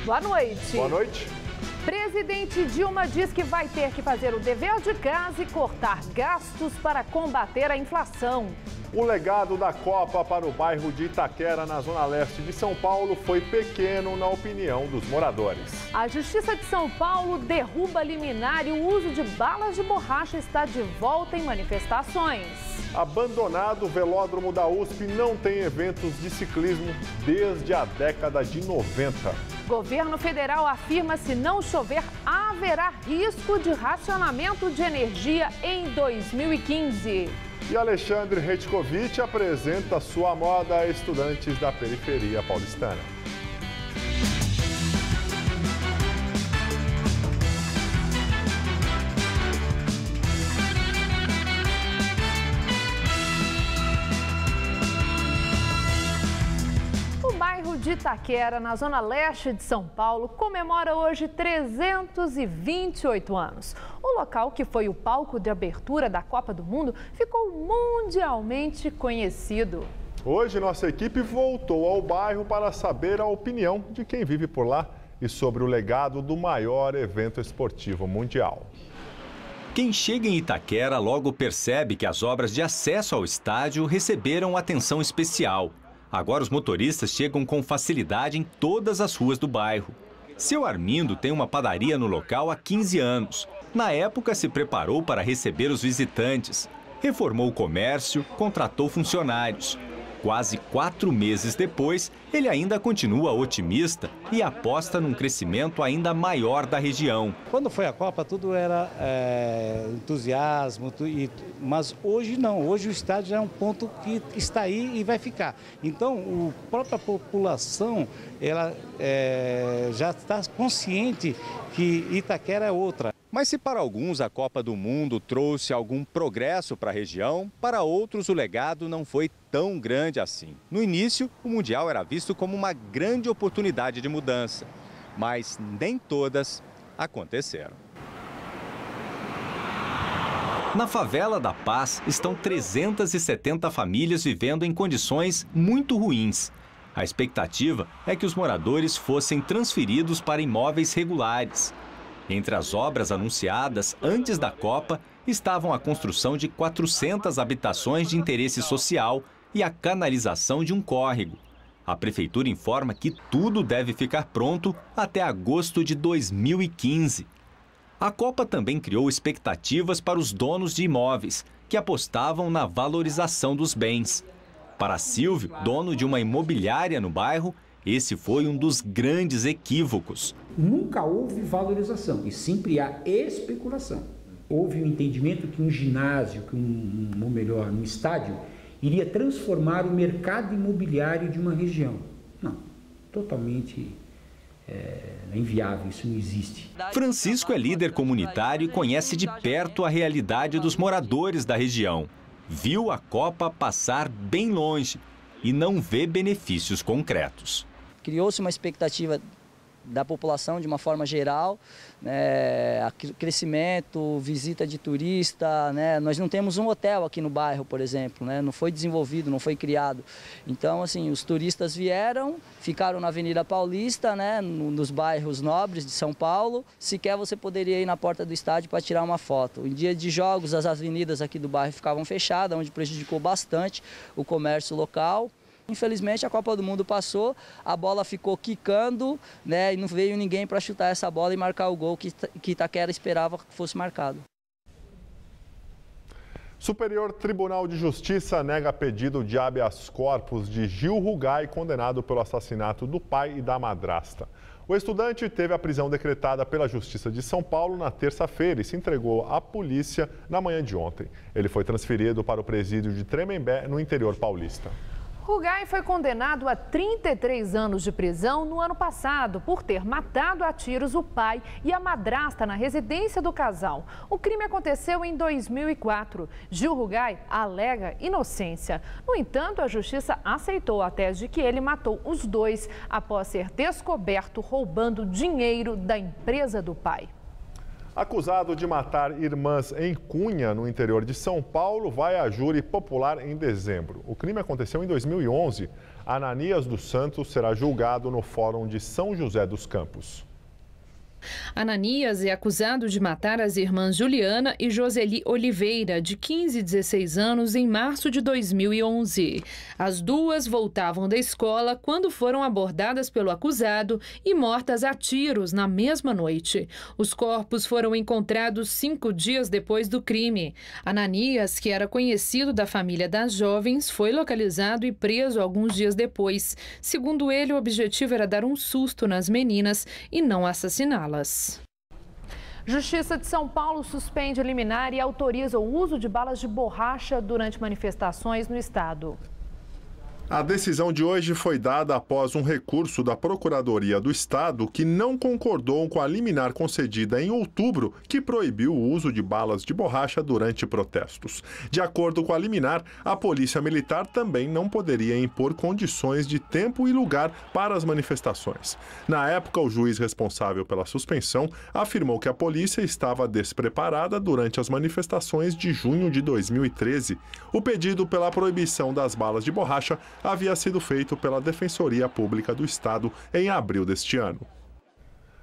Boa noite. Boa noite. Presidente Dilma diz que vai ter que fazer o dever de casa e cortar gastos para combater a inflação. O legado da Copa para o bairro de Itaquera, na zona leste de São Paulo, foi pequeno na opinião dos moradores. A Justiça de São Paulo derruba liminar e o uso de balas de borracha está de volta em manifestações. Abandonado, o velódromo da USP não tem eventos de ciclismo desde a década de 90. Governo federal afirma que se não chover, haverá risco de racionamento de energia em 2015. E Alexandre Retkovic apresenta sua moda a estudantes da periferia paulistana. O bairro de Itaquera, na zona leste de São Paulo, comemora hoje 328 anos. O local, que foi o palco de abertura da Copa do Mundo, ficou mundialmente conhecido. Hoje, nossa equipe voltou ao bairro para saber a opinião de quem vive por lá e sobre o legado do maior evento esportivo mundial. Quem chega em Itaquera logo percebe que as obras de acesso ao estádio receberam atenção especial. Agora os motoristas chegam com facilidade em todas as ruas do bairro. Seu Armindo tem uma padaria no local há 15 anos. Na época, se preparou para receber os visitantes. Reformou o comércio, contratou funcionários. Quase 4 meses depois, ele ainda continua otimista e aposta num crescimento ainda maior da região. Quando foi a Copa, tudo era entusiasmo, mas hoje não. Hoje o estádio já é um ponto que está aí e vai ficar. Então, a própria população ela, já está consciente que Itaquera é outra. Mas se para alguns a Copa do Mundo trouxe algum progresso para a região, para outros o legado não foi tão grande assim. No início, o Mundial era visto como uma grande oportunidade de mudança, mas nem todas aconteceram. Na favela da Paz estão 370 famílias vivendo em condições muito ruins. A expectativa é que os moradores fossem transferidos para imóveis regulares. Entre as obras anunciadas antes da Copa estavam a construção de 400 habitações de interesse social e a canalização de um córrego. A prefeitura informa que tudo deve ficar pronto até agosto de 2015. A Copa também criou expectativas para os donos de imóveis, que apostavam na valorização dos bens. Para Silvio, dono de uma imobiliária no bairro, esse foi um dos grandes equívocos. Nunca houve valorização e sempre há especulação. Houve um entendimento que um ginásio, ou melhor, um estádio, iria transformar o mercado imobiliário de uma região. Não, totalmente inviável, isso não existe. Francisco é líder comunitário e conhece de perto a realidade dos moradores da região. Viu a Copa passar bem longe e não vê benefícios concretos. Criou-se uma expectativa da população de uma forma geral, né, crescimento, visita de turista, né, nós não temos um hotel aqui no bairro, por exemplo, né, não foi desenvolvido, não foi criado. Então, assim, os turistas vieram, ficaram na Avenida Paulista, né, nos bairros nobres de São Paulo, sequer você poderia ir na porta do estádio para tirar uma foto. Em dia de jogos, as avenidas aqui do bairro ficavam fechadas, onde prejudicou bastante o comércio local. Infelizmente, a Copa do Mundo passou, a bola ficou quicando, né, e não veio ninguém para chutar essa bola e marcar o gol que Itaquera esperava que fosse marcado. Superior Tribunal de Justiça nega pedido de habeas corpus de Gil Rugai, condenado pelo assassinato do pai e da madrasta. O estudante teve a prisão decretada pela Justiça de São Paulo na terça-feira e se entregou à polícia na manhã de ontem. Ele foi transferido para o presídio de Tremembé, no interior paulista. Rugai foi condenado a 33 anos de prisão no ano passado por ter matado a tiros o pai e a madrasta na residência do casal. O crime aconteceu em 2004. Gil Rugai alega inocência. No entanto, a justiça aceitou a tese de que ele matou os dois após ser descoberto roubando dinheiro da empresa do pai. Acusado de matar irmãs em Cunha, no interior de São Paulo, vai a júri popular em dezembro. O crime aconteceu em 2011. Ananias dos Santos será julgado no Fórum de São José dos Campos. Ananias é acusado de matar as irmãs Juliana e Joseli Oliveira, de 15 e 16 anos, em março de 2011. As duas voltavam da escola quando foram abordadas pelo acusado e mortas a tiros na mesma noite. Os corpos foram encontrados 5 dias depois do crime. Ananias, que era conhecido da família das jovens, foi localizado e preso alguns dias depois. Segundo ele, o objetivo era dar um susto nas meninas e não assassiná-las. Justiça de São Paulo suspende liminar e autoriza o uso de balas de borracha durante manifestações no estado. A decisão de hoje foi dada após um recurso da Procuradoria do Estado que não concordou com a liminar concedida em outubro, que proibiu o uso de balas de borracha durante protestos. De acordo com a liminar, a Polícia Militar também não poderia impor condições de tempo e lugar para as manifestações. Na época, o juiz responsável pela suspensão afirmou que a polícia estava despreparada durante as manifestações de junho de 2013. O pedido pela proibição das balas de borracha havia sido feito pela Defensoria Pública do Estado em abril deste ano.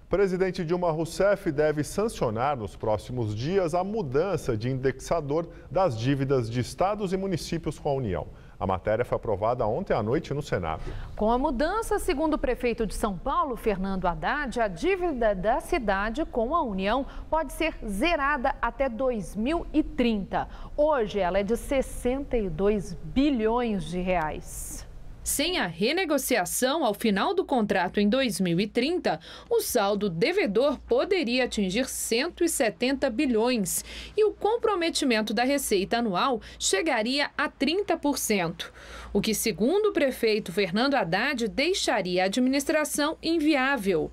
Presidente Dilma Rousseff deve sancionar nos próximos dias a mudança de indexador das dívidas de estados e municípios com a União. A matéria foi aprovada ontem à noite no Senado. Com a mudança, segundo o prefeito de São Paulo, Fernando Haddad, a dívida da cidade com a União pode ser zerada até 2030. Hoje, ela é de 62 bilhões de reais. Sem a renegociação ao final do contrato em 2030, o saldo devedor poderia atingir 170 bilhões e o comprometimento da receita anual chegaria a 30%, o que, segundo o prefeito Fernando Haddad, deixaria a administração inviável.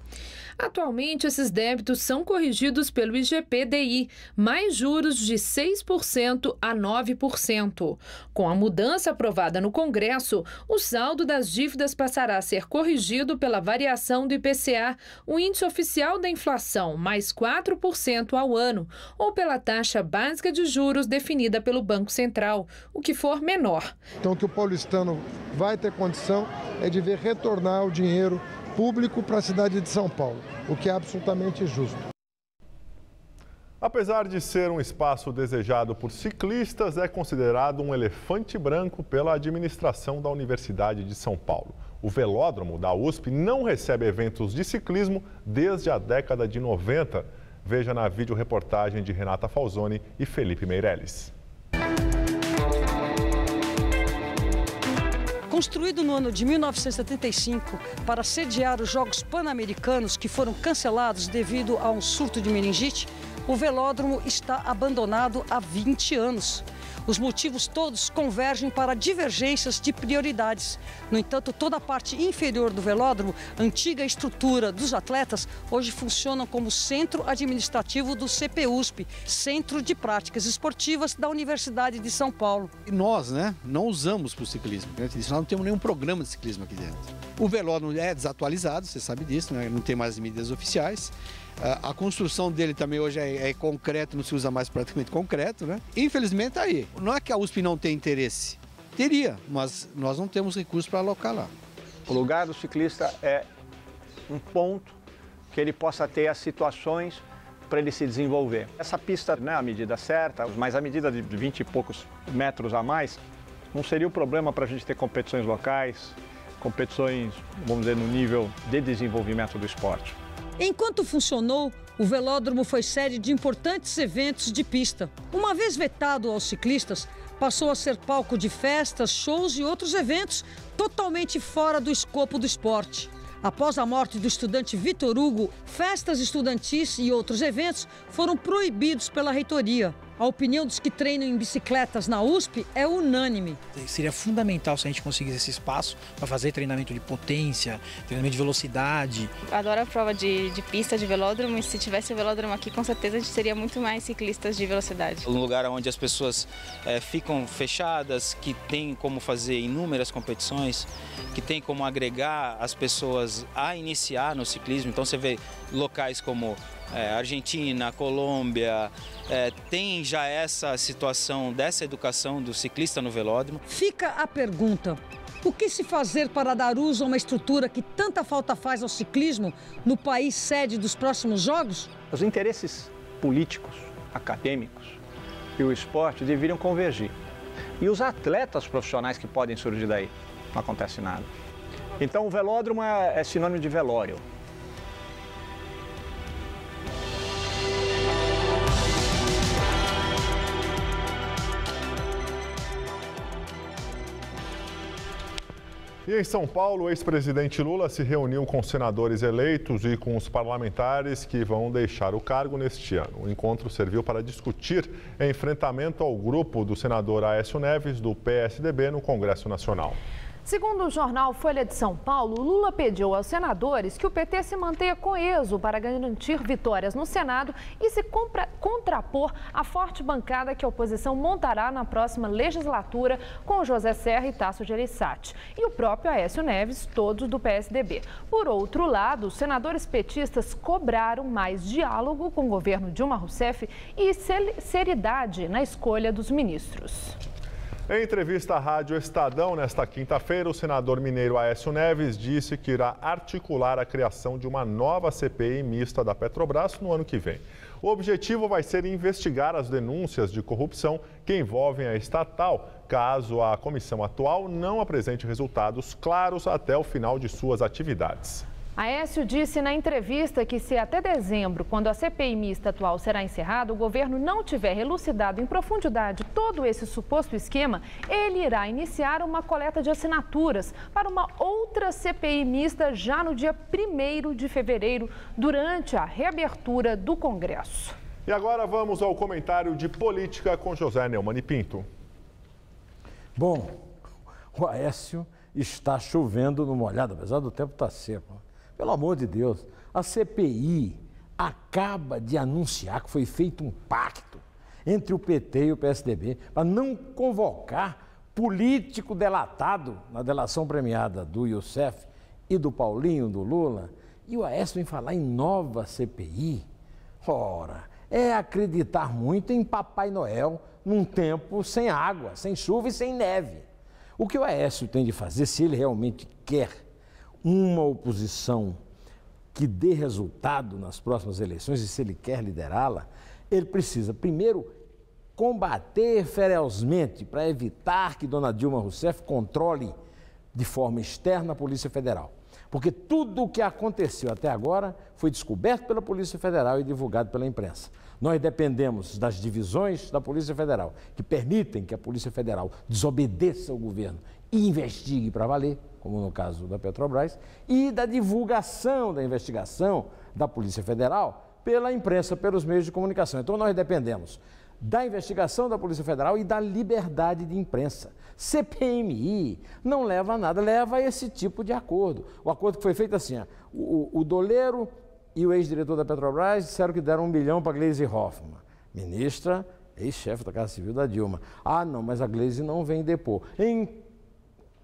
Atualmente, esses débitos são corrigidos pelo IGP-DI, mais juros de 6% a 9%. Com a mudança aprovada no Congresso, o saldo das dívidas passará a ser corrigido pela variação do IPCA, o índice oficial da inflação, mais 4% ao ano, ou pela taxa básica de juros definida pelo Banco Central, o que for menor. Então, o que o paulistano vai ter condição é de ver retornar o dinheiro público para a cidade de São Paulo, o que é absolutamente justo. Apesar de ser um espaço desejado por ciclistas, é considerado um elefante branco pela administração da Universidade de São Paulo. O velódromo da USP não recebe eventos de ciclismo desde a década de 90. Veja na videoreportagem de Renata Falzoni e Felipe Meirelles. Construído no ano de 1975 para sediar os Jogos Pan-Americanos que foram cancelados devido a um surto de meningite, o velódromo está abandonado há 20 anos. Os motivos todos convergem para divergências de prioridades. No entanto, toda a parte inferior do velódromo, antiga estrutura dos atletas, hoje funciona como centro administrativo do CPUSP, Centro de Práticas Esportivas da Universidade de São Paulo. E nós, não usamos para o ciclismo. Nós não temos nenhum programa de ciclismo aqui dentro. O velódromo é desatualizado, você sabe disso, não tem mais mídias oficiais. A construção dele também hoje é concreto, não se usa mais praticamente concreto, Infelizmente está aí. Não é que a USP não tem interesse, teria, mas nós não temos recursos para alocar lá. O lugar do ciclista é um ponto que ele possa ter as situações para ele se desenvolver. Essa pista não é a medida certa, mas a medida de 20 e poucos metros a mais não seria o problema para a gente ter competições locais, competições, vamos dizer, no nível de desenvolvimento do esporte. Enquanto funcionou, o velódromo foi sede de importantes eventos de pista. Uma vez vetado aos ciclistas, passou a ser palco de festas, shows e outros eventos totalmente fora do escopo do esporte. Após a morte do estudante Vitor Hugo, festas estudantis e outros eventos foram proibidos pela reitoria. A opinião dos que treinam em bicicletas na USP é unânime. Seria fundamental se a gente conseguisse esse espaço para fazer treinamento de potência, treinamento de velocidade. Adoro a prova de pista, de velódromo, e se tivesse o velódromo aqui, com certeza a gente teria muito mais ciclistas de velocidade. Um lugar onde as pessoas ficam fechadas, que tem como fazer inúmeras competições, que tem como agregar as pessoas a iniciar no ciclismo. Então você vê locais como Argentina, Colômbia, tem já essa situação dessa educação do ciclista no velódromo. Fica a pergunta: O que se fazer para dar uso a uma estrutura que tanta falta faz ao ciclismo no país sede dos próximos Jogos? Os interesses políticos, acadêmicos e o esporte deveriam convergir. E os atletas profissionais que podem surgir daí, não acontece nada. Então o velódromo é sinônimo de velório. E em São Paulo, o ex-presidente Lula se reuniu com senadores eleitos e com os parlamentares que vão deixar o cargo neste ano. O encontro serviu para discutir enfrentamento ao grupo do senador Aécio Neves, do PSDB, no Congresso Nacional. Segundo o jornal Folha de São Paulo, Lula pediu aos senadores que o PT se mantenha coeso para garantir vitórias no Senado e se contrapor à forte bancada que a oposição montará na próxima legislatura com José Serra e Tasso Gereissati e o próprio Aécio Neves, todos do PSDB. Por outro lado, os senadores petistas cobraram mais diálogo com o governo Dilma Rousseff e seriedade na escolha dos ministros. Em entrevista à Rádio Estadão, nesta quinta-feira, o senador mineiro Aécio Neves disse que irá articular a criação de uma nova CPI mista da Petrobras no ano que vem. O objetivo vai ser investigar as denúncias de corrupção que envolvem a estatal, caso a comissão atual não apresente resultados claros até o final de suas atividades. Aécio disse na entrevista que se até dezembro, quando a CPI mista atual será encerrada, o governo não tiver elucidado em profundidade todo esse suposto esquema, ele irá iniciar uma coleta de assinaturas para uma outra CPI mista já no dia 1º de fevereiro, durante a reabertura do Congresso. E agora vamos ao comentário de política com José Neumann e Pinto. Bom, o Aécio está chovendo no molhado, apesar do tempo estar seco. Pelo amor de Deus, a CPI acaba de anunciar que foi feito um pacto entre o PT e o PSDB para não convocar político delatado na delação premiada do Youssef e do Paulinho, do Lula. E o Aécio vem falar em nova CPI. Ora, é acreditar muito em Papai Noel num tempo sem água, sem chuva e sem neve. O que o Aécio tem de fazer, se ele realmente quer uma oposição que dê resultado nas próximas eleições, e se ele quer liderá-la, ele precisa, primeiro, combater ferozmente para evitar que Dona Dilma Rousseff controle de forma externa a Polícia Federal. Porque tudo o que aconteceu até agora foi descoberto pela Polícia Federal e divulgado pela imprensa. Nós dependemos das divisões da Polícia Federal, que permitem que a Polícia Federal desobedeça ao governo e investigue para valer, como no caso da Petrobras, e da divulgação da investigação da Polícia Federal pela imprensa, pelos meios de comunicação. Então nós dependemos da investigação da Polícia Federal e da liberdade de imprensa. CPMI não leva a nada, leva a esse tipo de acordo. O acordo que foi feito assim, o Doleiro e o ex-diretor da Petrobras disseram que deram 1 bilhão para Gleisi Hoffmann, ministra, ex-chefe da Casa Civil da Dilma. Ah, não, mas a Gleisi não vem depor. Em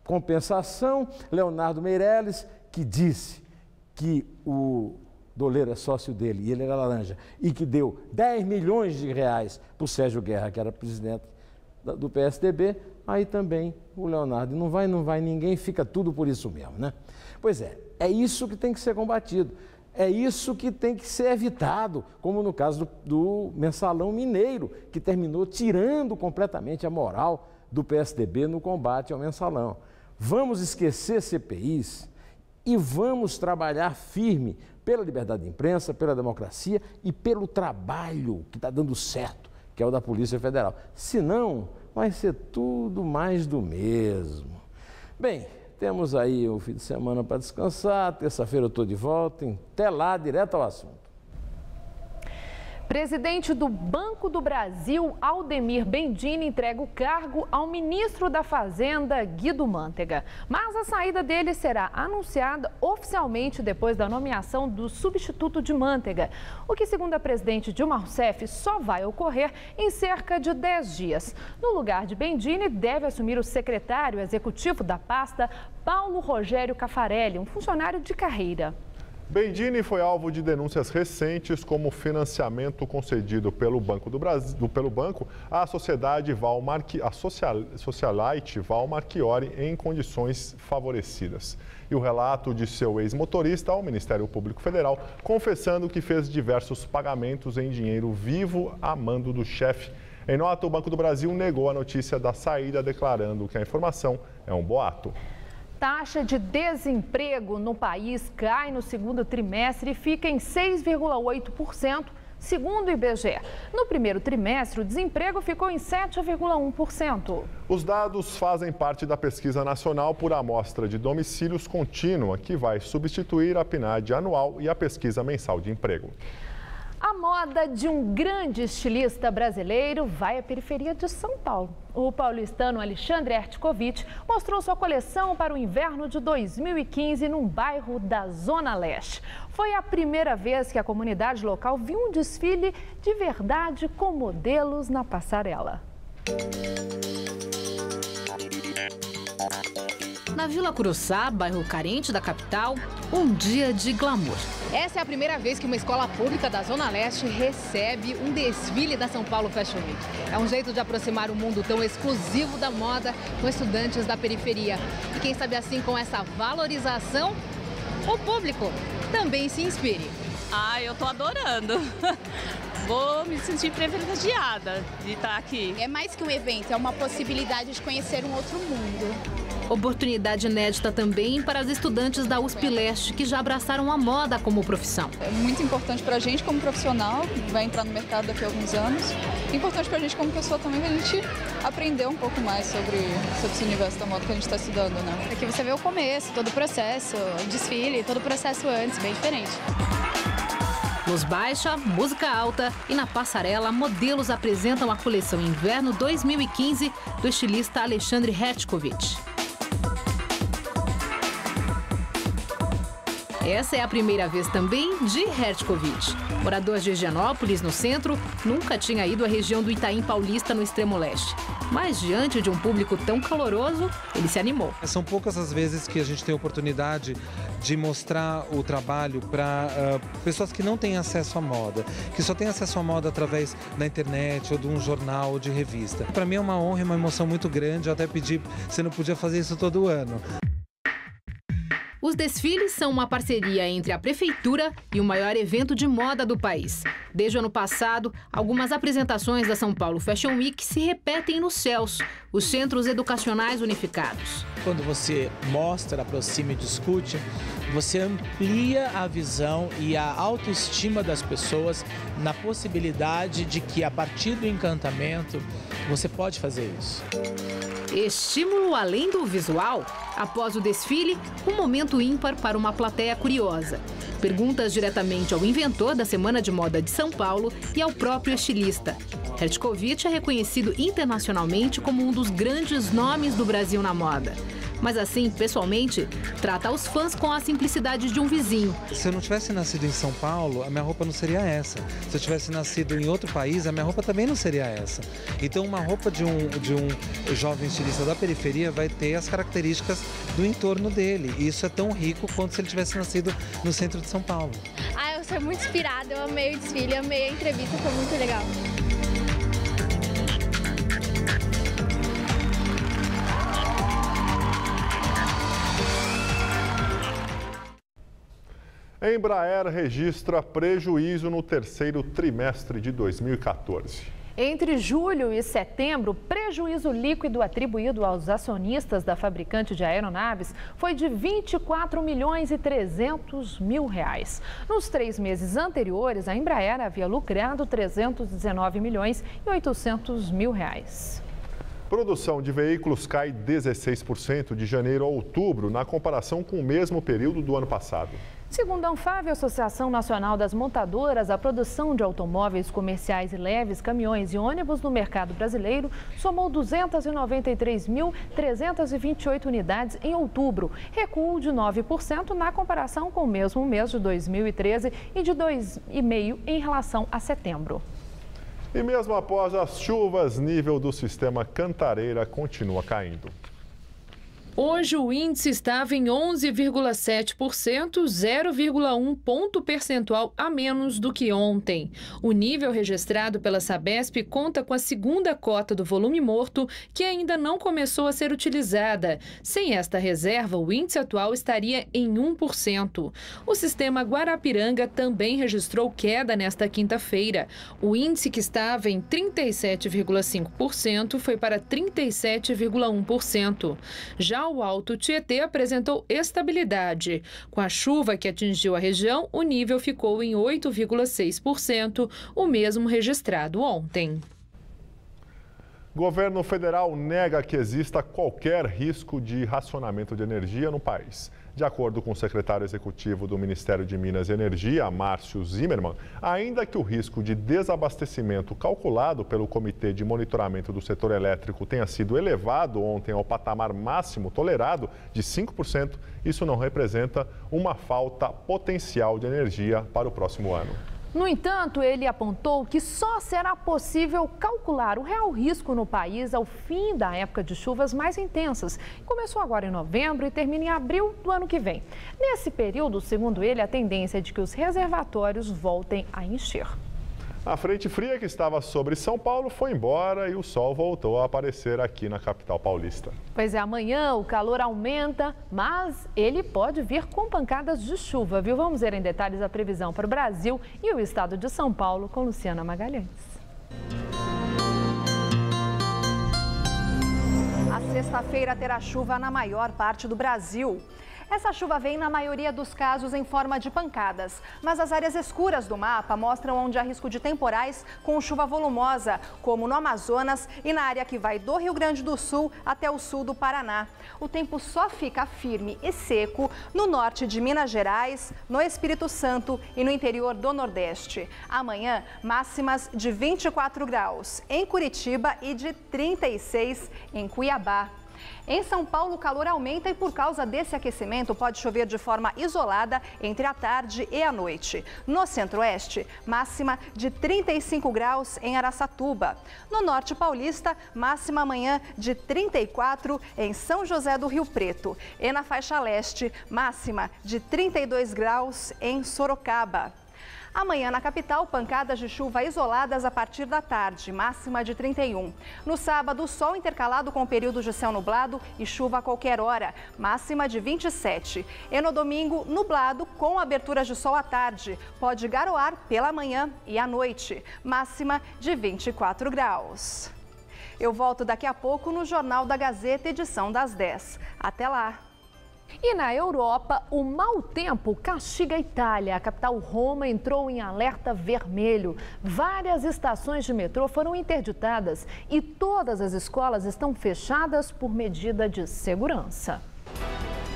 compensação, Leonardo Meirelles, que disse que o Doleiro é sócio dele e ele era laranja, e que deu 10 milhões de reais para o Sérgio Guerra, que era presidente do PSDB, aí também o Leonardo não vai, ninguém, fica tudo por isso mesmo, né? Pois é isso que tem que ser combatido, é isso que tem que ser evitado, como no caso do Mensalão Mineiro, que terminou tirando completamente a moral do PSDB no combate ao Mensalão. Vamos esquecer CPIs e vamos trabalhar firme pela liberdade de imprensa, pela democracia e pelo trabalho que está dando certo, que é o da Polícia Federal. Senão, vai ser tudo mais do mesmo. Bem, temos aí o fim de semana para descansar, terça-feira eu estou de volta, até lá, direto ao assunto. Presidente do Banco do Brasil, Aldemir Bendini, entrega o cargo ao ministro da Fazenda, Guido Mantega. Mas a saída dele será anunciada oficialmente depois da nomeação do substituto de Mantega, o que, segundo a presidente Dilma Rousseff, só vai ocorrer em cerca de 10 dias. No lugar de Bendini, deve assumir o secretário executivo da pasta, Paulo Rogério Caffarelli, um funcionário de carreira. Bendini foi alvo de denúncias recentes como financiamento concedido pelo Banco do Brasil, pelo banco à sociedade Socialite Val Marchiori em condições favorecidas. E o relato de seu ex-motorista ao Ministério Público Federal, confessando que fez diversos pagamentos em dinheiro vivo a mando do chefe. Em nota, o Banco do Brasil negou a notícia da saída, declarando que a informação é um boato. Taxa de desemprego no país cai no segundo trimestre e fica em 6,8%, segundo o IBGE. No primeiro trimestre, o desemprego ficou em 7,1%. Os dados fazem parte da pesquisa nacional por amostra de domicílios contínua, que vai substituir a PNAD anual e a pesquisa mensal de emprego. A moda de um grande estilista brasileiro vai à periferia de São Paulo. O paulistano Alexandre Hertkovich mostrou sua coleção para o inverno de 2015 num bairro da Zona Leste. Foi a primeira vez que a comunidade local viu um desfile de verdade com modelos na passarela. Na Vila Curuçá, bairro carente da capital, um dia de glamour. Essa é a primeira vez que uma escola pública da Zona Leste recebe um desfile da São Paulo Fashion Week. É um jeito de aproximar o mundo tão exclusivo da moda com estudantes da periferia. E quem sabe assim, com essa valorização, o público também se inspire. Eu tô adorando. Vou me sentir privilegiada de estar aqui. É mais que um evento, é uma possibilidade de conhecer um outro mundo. Oportunidade inédita também para as estudantes da USP Leste, que já abraçaram a moda como profissão. É muito importante para a gente como profissional, vai entrar no mercado daqui a alguns anos. É importante para a gente como pessoa também, para a gente aprender um pouco mais sobre esse universo da moda que a gente está estudando, né? Aqui você vê o começo, todo o processo, o desfile, todo o processo antes, bem diferente. Luz baixa, música alta e na passarela, modelos apresentam a coleção Inverno 2015 do estilista Alexandre Hertkovich. Essa é a primeira vez também de Hertkovich. Morador de Higienópolis, no centro, nunca tinha ido à região do Itaim Paulista, no extremo leste. Mas, diante de um público tão caloroso, ele se animou. São poucas as vezes que a gente tem a oportunidade de mostrar o trabalho para pessoas que não têm acesso à moda, que só têm acesso à moda através da internet ou de um jornal ou de revista. Para mim é uma honra e uma emoção muito grande. Eu até pedi se não podia fazer isso todo ano. Os desfiles são uma parceria entre a Prefeitura e o maior evento de moda do país. Desde o ano passado, algumas apresentações da São Paulo Fashion Week se repetem nos CELS, os Centros Educacionais Unificados. Quando você mostra, aproxima e discute, você amplia a visão e a autoestima das pessoas na possibilidade de que, a partir do encantamento, você pode fazer isso. Estímulo além do visual? Após o desfile, um momento ímpar para uma plateia curiosa. Perguntas diretamente ao inventor da Semana de Moda de São Paulo e ao próprio estilista. Hertkovich é reconhecido internacionalmente como um dos grandes nomes do Brasil na moda. Mas assim, pessoalmente, trata os fãs com a simplicidade de um vizinho. Se eu não tivesse nascido em São Paulo, a minha roupa não seria essa. Se eu tivesse nascido em outro país, a minha roupa também não seria essa. Então, uma roupa de um jovem estilista da periferia vai ter as características do entorno dele. E isso é tão rico quanto se ele tivesse nascido no centro de São Paulo. Eu sou muito inspirada, eu amei o desfile, amei a entrevista, foi muito legal. A Embraer registra prejuízo no terceiro trimestre de 2014. Entre julho e setembro, o prejuízo líquido atribuído aos acionistas da fabricante de aeronaves foi de 24 milhões e 300 mil reais. Nos 3 meses anteriores, a Embraer havia lucrado 319 milhões e 800 mil reais. Produção de veículos cai 16% de janeiro a outubro, na comparação com o mesmo período do ano passado. Segundo a Anfávia, Associação Nacional das Montadoras, a produção de automóveis comerciais e leves, caminhões e ônibus no mercado brasileiro somou 293.328 unidades em outubro, recuo de 9% na comparação com o mesmo mês de 2013 e de 2,5% em relação a setembro. E mesmo após as chuvas, nível do sistema Cantareira continua caindo. Hoje o índice estava em 11,7%, 0,1 ponto percentual a menos do que ontem. O nível registrado pela Sabesp conta com a segunda cota do volume morto, que ainda não começou a ser utilizada. Sem esta reserva, o índice atual estaria em 1%. O sistema Guarapiranga também registrou queda nesta quinta-feira. O índice, que estava em 37,5%, foi para 37,1%. Já o Alto Tietê apresentou estabilidade. Com a chuva que atingiu a região, o nível ficou em 8,6%, o mesmo registrado ontem. Governo federal nega que exista qualquer risco de racionamento de energia no país. De acordo com o secretário executivo do Ministério de Minas e Energia, Márcio Zimmermann, ainda que o risco de desabastecimento calculado pelo Comitê de Monitoramento do Setor Elétrico tenha sido elevado ontem ao patamar máximo tolerado de 5%, isso não representa uma falta potencial de energia para o próximo ano. No entanto, ele apontou que só será possível calcular o real risco no país ao fim da época de chuvas mais intensas. Começou agora em novembro e termina em abril do ano que vem. Nesse período, segundo ele, a tendência é de que os reservatórios voltem a encher. A frente fria que estava sobre São Paulo foi embora e o sol voltou a aparecer aqui na capital paulista. Pois é, amanhã o calor aumenta, mas ele pode vir com pancadas de chuva, viu? Vamos ver em detalhes a previsão para o Brasil e o estado de São Paulo com Luciana Magalhães. A sexta-feira terá chuva na maior parte do Brasil. Essa chuva vem, na maioria dos casos, em forma de pancadas. Mas as áreas escuras do mapa mostram onde há risco de temporais com chuva volumosa, como no Amazonas e na área que vai do Rio Grande do Sul até o sul do Paraná. O tempo só fica firme e seco no norte de Minas Gerais, no Espírito Santo e no interior do Nordeste. Amanhã, máximas de 24 graus em Curitiba e de 36 em Cuiabá. Em São Paulo, o calor aumenta e por causa desse aquecimento pode chover de forma isolada entre a tarde e a noite. No centro-oeste, máxima de 35 graus em Araçatuba. No norte paulista, máxima amanhã de 34 em São José do Rio Preto. E na faixa leste, máxima de 32 graus em Sorocaba. Amanhã na capital, pancadas de chuva isoladas a partir da tarde, máxima de 31. No sábado, sol intercalado com períodos de céu nublado e chuva a qualquer hora, máxima de 27. E no domingo, nublado com aberturas de sol à tarde, pode garoar pela manhã e à noite, máxima de 24 graus. Eu volto daqui a pouco no Jornal da Gazeta, edição das 10. Até lá! E na Europa, o mau tempo castiga a Itália. A capital Roma entrou em alerta vermelho. Várias estações de metrô foram interditadas e todas as escolas estão fechadas por medida de segurança.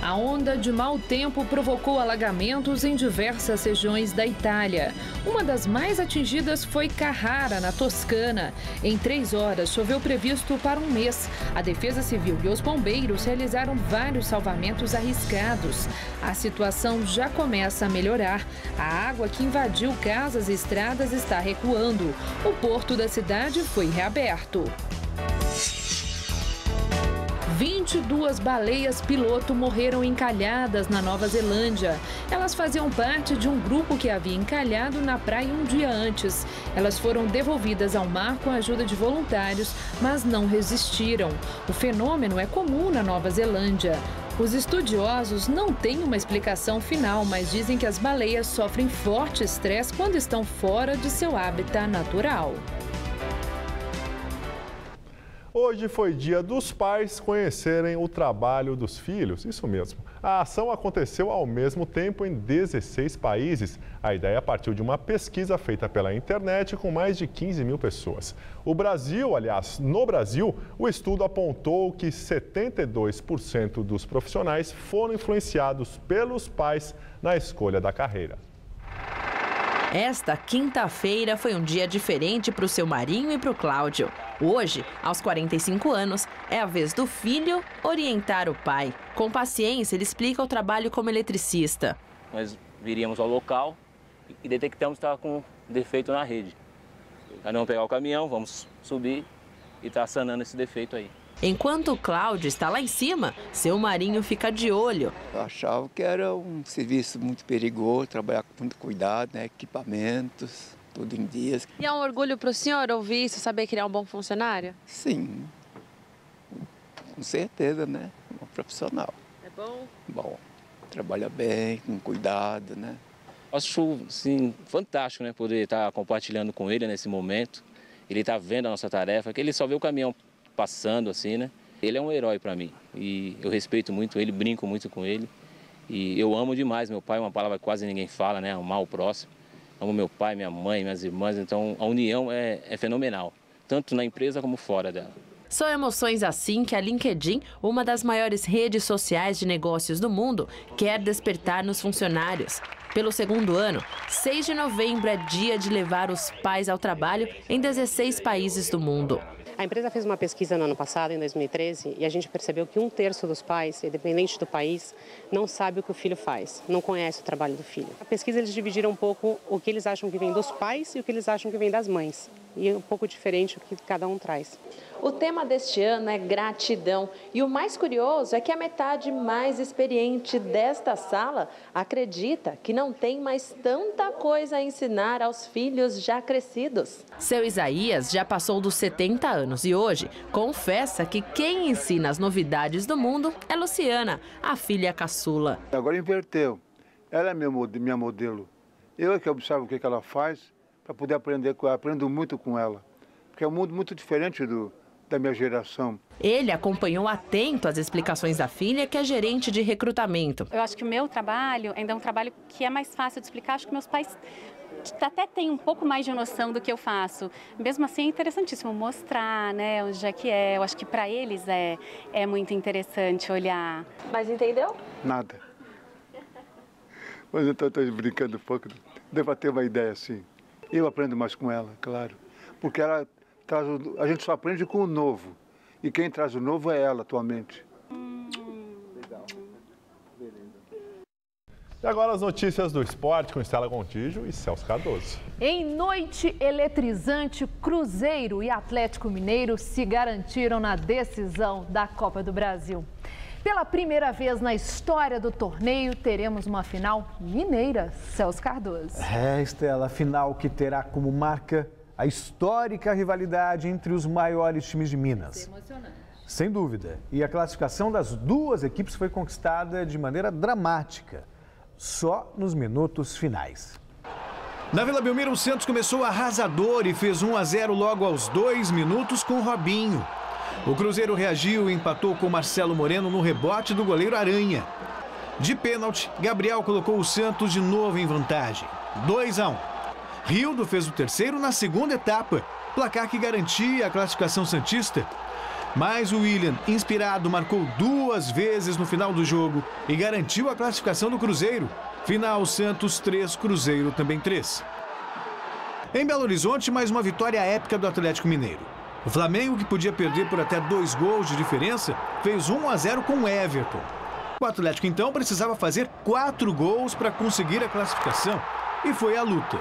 A onda de mau tempo provocou alagamentos em diversas regiões da Itália. Uma das mais atingidas foi Carrara, na Toscana. Em 3 horas, choveu previsto para um mês. A Defesa Civil e os bombeiros realizaram vários salvamentos arriscados. A situação já começa a melhorar. A água que invadiu casas e estradas está recuando. O porto da cidade foi reaberto. 22 baleias piloto morreram encalhadas na Nova Zelândia. Elas faziam parte de um grupo que havia encalhado na praia um dia antes. Elas foram devolvidas ao mar com a ajuda de voluntários, mas não resistiram. O fenômeno é comum na Nova Zelândia. Os estudiosos não têm uma explicação final, mas dizem que as baleias sofrem forte estresse quando estão fora de seu habitat natural. Hoje foi dia dos pais conhecerem o trabalho dos filhos, isso mesmo. A ação aconteceu ao mesmo tempo em 16 países. A ideia partiu de uma pesquisa feita pela internet com mais de 15 mil pessoas. No Brasil, o estudo apontou que 72% dos profissionais foram influenciados pelos pais na escolha da carreira. Esta quinta-feira foi um dia diferente para o seu Marinho e para o Cláudio. Hoje, aos 45 anos, é a vez do filho orientar o pai. Com paciência, ele explica o trabalho como eletricista. Nós viríamos ao local e detectamos que estava com defeito na rede. Aí vamos pegar o caminhão, vamos subir e estar sanando esse defeito aí. Enquanto o Cláudio está lá em cima, seu Marinho fica de olho. Eu achava que era um serviço muito perigoso, trabalhar com muito cuidado, né? Equipamentos, tudo em dias. E é um orgulho para o senhor ouvir isso, saber que ele é um bom funcionário? Sim, com certeza, né? Um profissional. É bom? Bom, trabalha bem, com cuidado, né? Acho, sim, fantástico, né? Poder estar compartilhando com ele nesse momento. Ele está vendo a nossa tarefa, que ele só vê o caminhão passando assim, né? Ele é um herói para mim e eu respeito muito ele, brinco muito com ele e eu amo demais meu pai, uma palavra que quase ninguém fala, né? Amar o próximo. Amo meu pai, minha mãe, minhas irmãs, então a união é fenomenal, tanto na empresa como fora dela. São emoções assim que a LinkedIn, uma das maiores redes sociais de negócios do mundo, quer despertar nos funcionários. Pelo segundo ano, 6 de novembro é dia de levar os pais ao trabalho em 16 países do mundo. A empresa fez uma pesquisa no ano passado, em 2013, e a gente percebeu que 1/3 dos pais, independente do país, não sabe o que o filho faz, não conhece o trabalho do filho. A pesquisa eles dividiram um pouco o que eles acham que vem dos pais e o que eles acham que vem das mães. E é um pouco diferente o que cada um traz. O tema deste ano é gratidão. E o mais curioso é que a metade mais experiente desta sala acredita que não tem mais tanta coisa a ensinar aos filhos já crescidos. Seu Isaías já passou dos 70 anos e hoje confessa que quem ensina as novidades do mundo é Luciana, a filha caçula. Agora inverteu. Ela é minha modelo. Eu é que observo o que ela faz para poder aprender com ela. Aprendo muito com ela. Porque é um mundo muito diferente da minha geração. Ele acompanhou atento as explicações da filha, que é gerente de recrutamento. Eu acho que o meu trabalho ainda é um trabalho que é mais fácil de explicar. Acho que meus pais até têm um pouco mais de noção do que eu faço. Mesmo assim, é interessantíssimo mostrar, né, onde é que é. Eu acho que para eles é muito interessante olhar. Mas entendeu? Nada. Mas eu estou brincando um pouco. Devo ter uma ideia assim. Eu aprendo mais com ela, claro. Porque ela a gente só aprende com o novo. E quem traz o novo é ela atualmente. E agora as notícias do esporte com Estela Gontijo e Celso Cardoso. Em noite eletrizante, Cruzeiro e Atlético Mineiro se garantiram na decisão da Copa do Brasil. Pela primeira vez na história do torneio, teremos uma final mineira. Celso Cardoso. Estela, a final que terá como marca a histórica rivalidade entre os maiores times de Minas. Emocionante. Sem dúvida. E a classificação das duas equipes foi conquistada de maneira dramática, só nos minutos finais. Na Vila Belmiro, o Santos começou arrasador e fez 1-0 logo aos 2 minutos com Robinho. O Cruzeiro reagiu e empatou com Marcelo Moreno no rebote do goleiro Aranha. De pênalti, Gabriel colocou o Santos de novo em vantagem. 2-1. Rildo fez o terceiro na segunda etapa, placar que garantia a classificação santista. Mas o William, inspirado, marcou 2 vezes no final do jogo e garantiu a classificação do Cruzeiro. Final Santos 3, Cruzeiro também 3. Em Belo Horizonte, mais uma vitória épica do Atlético Mineiro. O Flamengo, que podia perder por até 2 gols de diferença, fez 1-0 com o Everton. O Atlético, então, precisava fazer 4 gols para conseguir a classificação e foi à luta.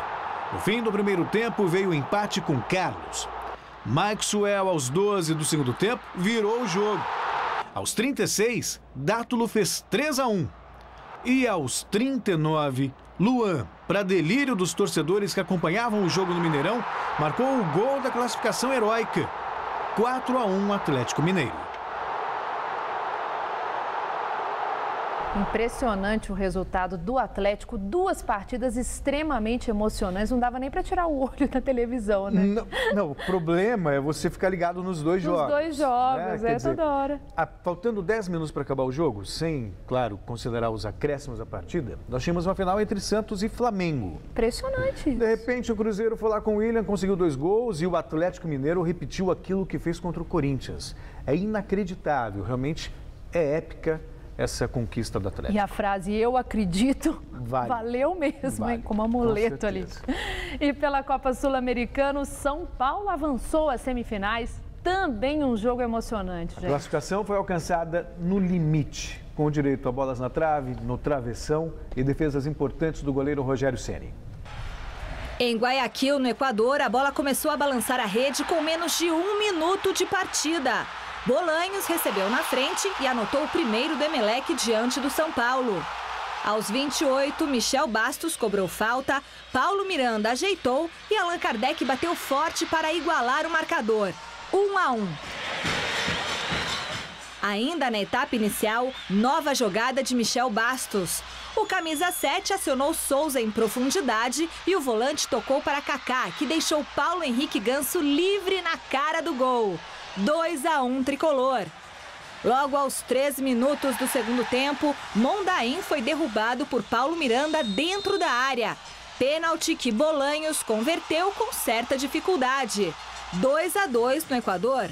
No fim do primeiro tempo, veio o empate com Carlos. Maxwell, aos 12 do segundo tempo, virou o jogo. Aos 36, Dátulo fez 3-1. E aos 39, Luan, para delírio dos torcedores que acompanhavam o jogo no Mineirão, marcou o gol da classificação heróica. 4-1 Atlético Mineiro. Impressionante o resultado do Atlético, 2 partidas extremamente emocionantes, não dava nem para tirar o olho da televisão, né? Não, o problema é você ficar ligado nos dois jogos. Nos 2 jogos, né? Toda hora. Faltando 10 minutos para acabar o jogo, sem, claro, considerar os acréscimos da partida, nós tínhamos uma final entre Santos e Flamengo. Impressionante. De repente o Cruzeiro foi lá com o William, conseguiu 2 gols e o Atlético Mineiro repetiu aquilo que fez contra o Corinthians. É inacreditável, realmente é épica essa conquista do Atlético. E a frase "eu acredito" valeu mesmo, hein? Como amuleto ali. E pela Copa Sul-Americana, o São Paulo avançou às semifinais. Também um jogo emocionante, gente. A classificação foi alcançada no limite, com direito a bolas na trave, no travessão e defesas importantes do goleiro Rogério Ceni. Em Guayaquil, no Equador, a bola começou a balançar a rede com menos de 1 minuto de partida. Bolanhos recebeu na frente e anotou o primeiro do Emelec diante do São Paulo. Aos 28, Michel Bastos cobrou falta, Paulo Miranda ajeitou e Allan Kardec bateu forte para igualar o marcador. 1-1. Ainda na etapa inicial, nova jogada de Michel Bastos. O camisa 7 acionou Souza em profundidade e o volante tocou para Kaká, que deixou Paulo Henrique Ganso livre na cara do gol. 2-1 tricolor. Logo aos 3 minutos do segundo tempo, Mondaim foi derrubado por Paulo Miranda dentro da área. Pênalti que Bolanhos converteu com certa dificuldade. 2-2 no Equador.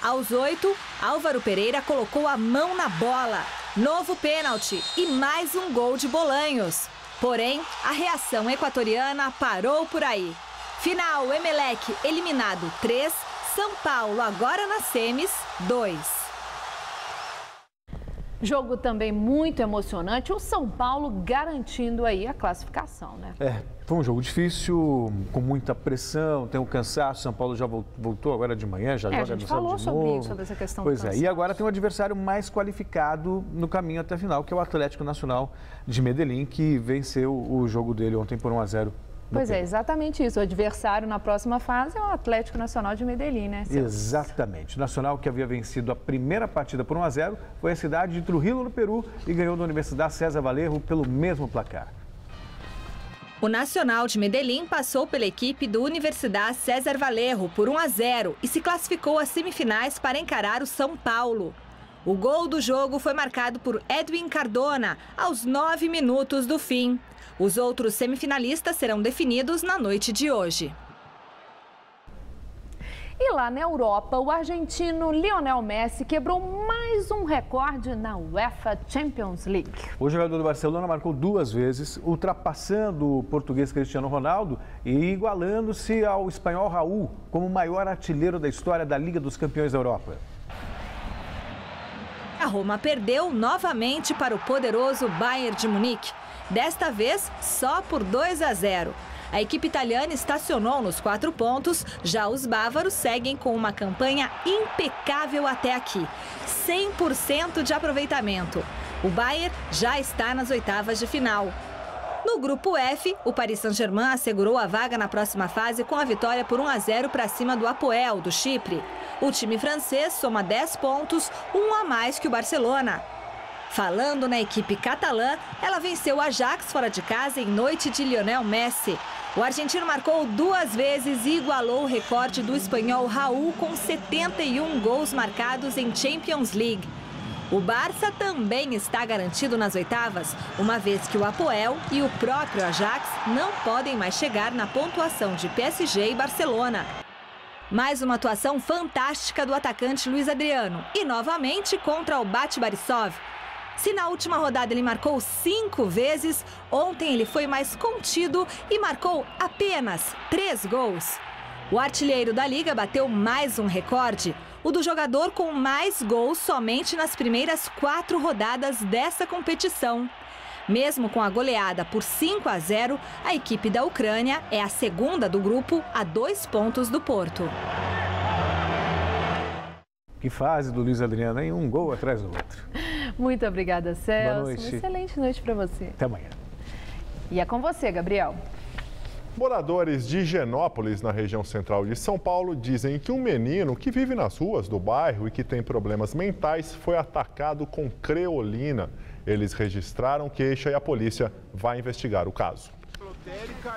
Aos 8, Álvaro Pereira colocou a mão na bola. Novo pênalti e mais um gol de Bolanhos. Porém, a reação equatoriana parou por aí. Final, Emelec eliminado 3, São Paulo agora nas semis 2. Jogo também muito emocionante, o São Paulo garantindo aí a classificação, né? Foi um jogo difícil, com muita pressão, tem um cansaço. São Paulo já voltou agora de manhã, já joga no sábado de novo. A gente falou sobre isso, sobre essa questão do cansaço. E agora tem um adversário mais qualificado no caminho até a final, que é o Atlético Nacional de Medellín, que venceu o jogo dele ontem por 1-0. Pois é, exatamente isso. O adversário na próxima fase é o Atlético Nacional de Medellín, né, Celso? Exatamente. O Nacional, que havia vencido a primeira partida por 1-0, foi a cidade de Trujillo, no Peru, e ganhou da Universidade César Vallejo pelo mesmo placar. O Nacional de Medellín passou pela equipe do Universidade César Vallejo por 1-0 e se classificou às semifinais para encarar o São Paulo. O gol do jogo foi marcado por Edwin Cardona aos 9 minutos do fim. Os outros semifinalistas serão definidos na noite de hoje. E lá na Europa, o argentino Lionel Messi quebrou mais um recorde na UEFA Champions League. O jogador do Barcelona marcou 2 vezes, ultrapassando o português Cristiano Ronaldo e igualando-se ao espanhol Raul como o maior artilheiro da história da Liga dos Campeões da Europa. A Roma perdeu novamente para o poderoso Bayern de Munique. Desta vez, só por 2-0. A equipe italiana estacionou nos 4 pontos, já os bávaros seguem com uma campanha impecável até aqui. 100% de aproveitamento. O Bayern já está nas oitavas de final. No grupo F, o Paris Saint-Germain assegurou a vaga na próxima fase com a vitória por 1-0 para cima do Apoel, do Chipre. O time francês soma 10 pontos, 1 a mais que o Barcelona. Falando na equipe catalã, ela venceu o Ajax fora de casa em noite de Lionel Messi. O argentino marcou 2 vezes e igualou o recorde do espanhol Raul com 71 gols marcados em Champions League. O Barça também está garantido nas oitavas, uma vez que o Apoel e o próprio Ajax não podem mais chegar na pontuação de PSG e Barcelona. Mais uma atuação fantástica do atacante Luiz Adriano e novamente contra o Bate Borisov. Se na última rodada ele marcou 5 vezes, ontem ele foi mais contido e marcou apenas 3 gols. O artilheiro da Liga bateu mais um recorde, o do jogador com mais gols somente nas primeiras 4 rodadas dessa competição. Mesmo com a goleada por 5-0, a equipe da Ucrânia é a segunda do grupo a 2 pontos do Porto. Que fase do Luiz Adriano, hein? Um gol atrás do outro. Muito obrigada, Celso. Boa noite. Uma excelente noite para você. Até amanhã. E é com você, Gabriel. Moradores de Higienópolis, na região central de São Paulo, dizem que um menino que vive nas ruas do bairro e que tem problemas mentais foi atacado com creolina. Eles registraram queixa e a polícia vai investigar o caso.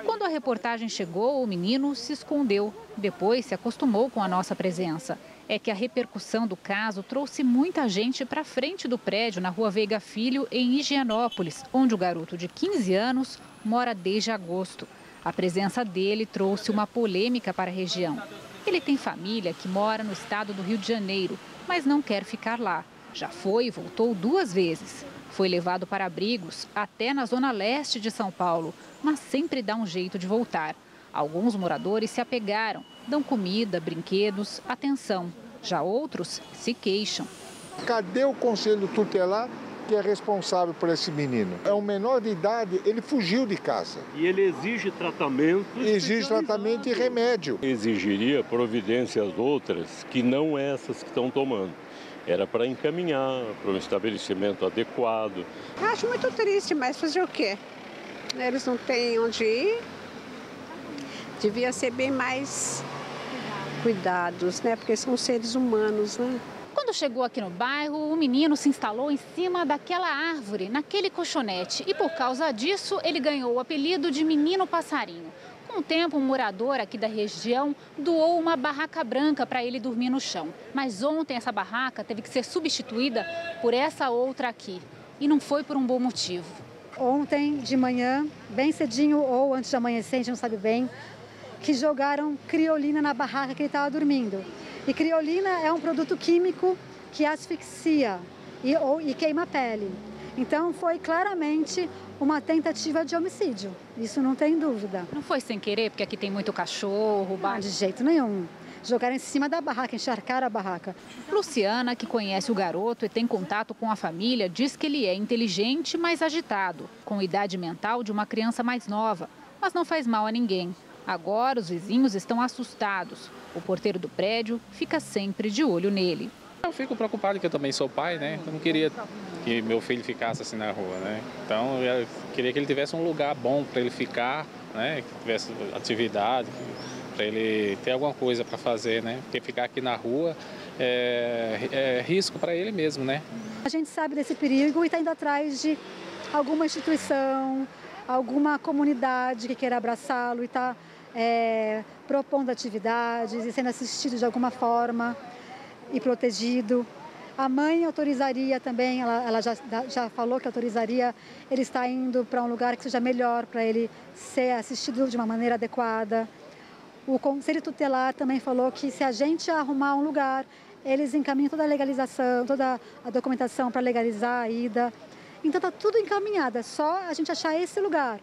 Quando a reportagem chegou, o menino se escondeu. Depois se acostumou com a nossa presença. É que a repercussão do caso trouxe muita gente para frente do prédio na Rua Veiga Filho, em Higienópolis, onde o garoto de 15 anos mora desde agosto. A presença dele trouxe uma polêmica para a região. Ele tem família que mora no estado do Rio de Janeiro, mas não quer ficar lá. Já foi e voltou 2 vezes. Foi levado para abrigos até na zona leste de São Paulo, mas sempre dá um jeito de voltar. Alguns moradores se apegaram, dão comida, brinquedos, atenção. Já outros se queixam. Cadê o conselho tutelar que é responsável por esse menino? É um menor de idade, ele fugiu de casa. E ele exige tratamento? Exige tratamento e remédio. Exigiria providências outras que não essas que estão tomando. era para encaminhar para um estabelecimento adequado. Acho muito triste, mas fazer o quê? Eles não têm onde ir. Devia ser bem mais cuidados, né? Porque são seres humanos, né? Quando chegou aqui no bairro, o menino se instalou em cima daquela árvore, naquele colchonete. E por causa disso, ele ganhou o apelido de Menino Passarinho. Com o tempo, um morador aqui da região doou uma barraca branca para ele dormir no chão. Mas ontem essa barraca teve que ser substituída por essa outra aqui. E não foi por um bom motivo. Ontem de manhã, bem cedinho ou antes de amanhecer, a gente não sabe bem, que jogaram criolina na barraca que ele estava dormindo. E criolina é um produto químico que asfixia e queima a pele. Então foi claramente uma tentativa de homicídio, isso não tem dúvida. Não foi sem querer, porque aqui tem muito cachorro, não, de jeito nenhum. Jogaram em cima da barraca, encharcaram a barraca. Luciana, que conhece o garoto e tem contato com a família, diz que ele é inteligente, mas agitado, com idade mental de uma criança mais nova, mas não faz mal a ninguém. Agora os vizinhos estão assustados. O porteiro do prédio fica sempre de olho nele. Eu fico preocupado que eu também sou pai, né? Eu não queria que meu filho ficasse assim na rua, né? Então eu queria que ele tivesse um lugar bom para ele ficar, né? Que tivesse atividade, para ele ter alguma coisa para fazer, né? Porque ficar aqui na rua é risco para ele mesmo, né? A gente sabe desse perigo e está indo atrás de alguma instituição, alguma comunidade que queira abraçá-lo e está propondo atividades e sendo assistido de alguma forma e protegido. A mãe autorizaria também, ela já falou que autorizaria, ele está indo para um lugar que seja melhor para ele ser assistido de uma maneira adequada. O Conselho Tutelar também falou que se a gente arrumar um lugar, eles encaminham toda a legalização, toda a documentação para legalizar a ida. Então está tudo encaminhado, é só a gente achar esse lugar.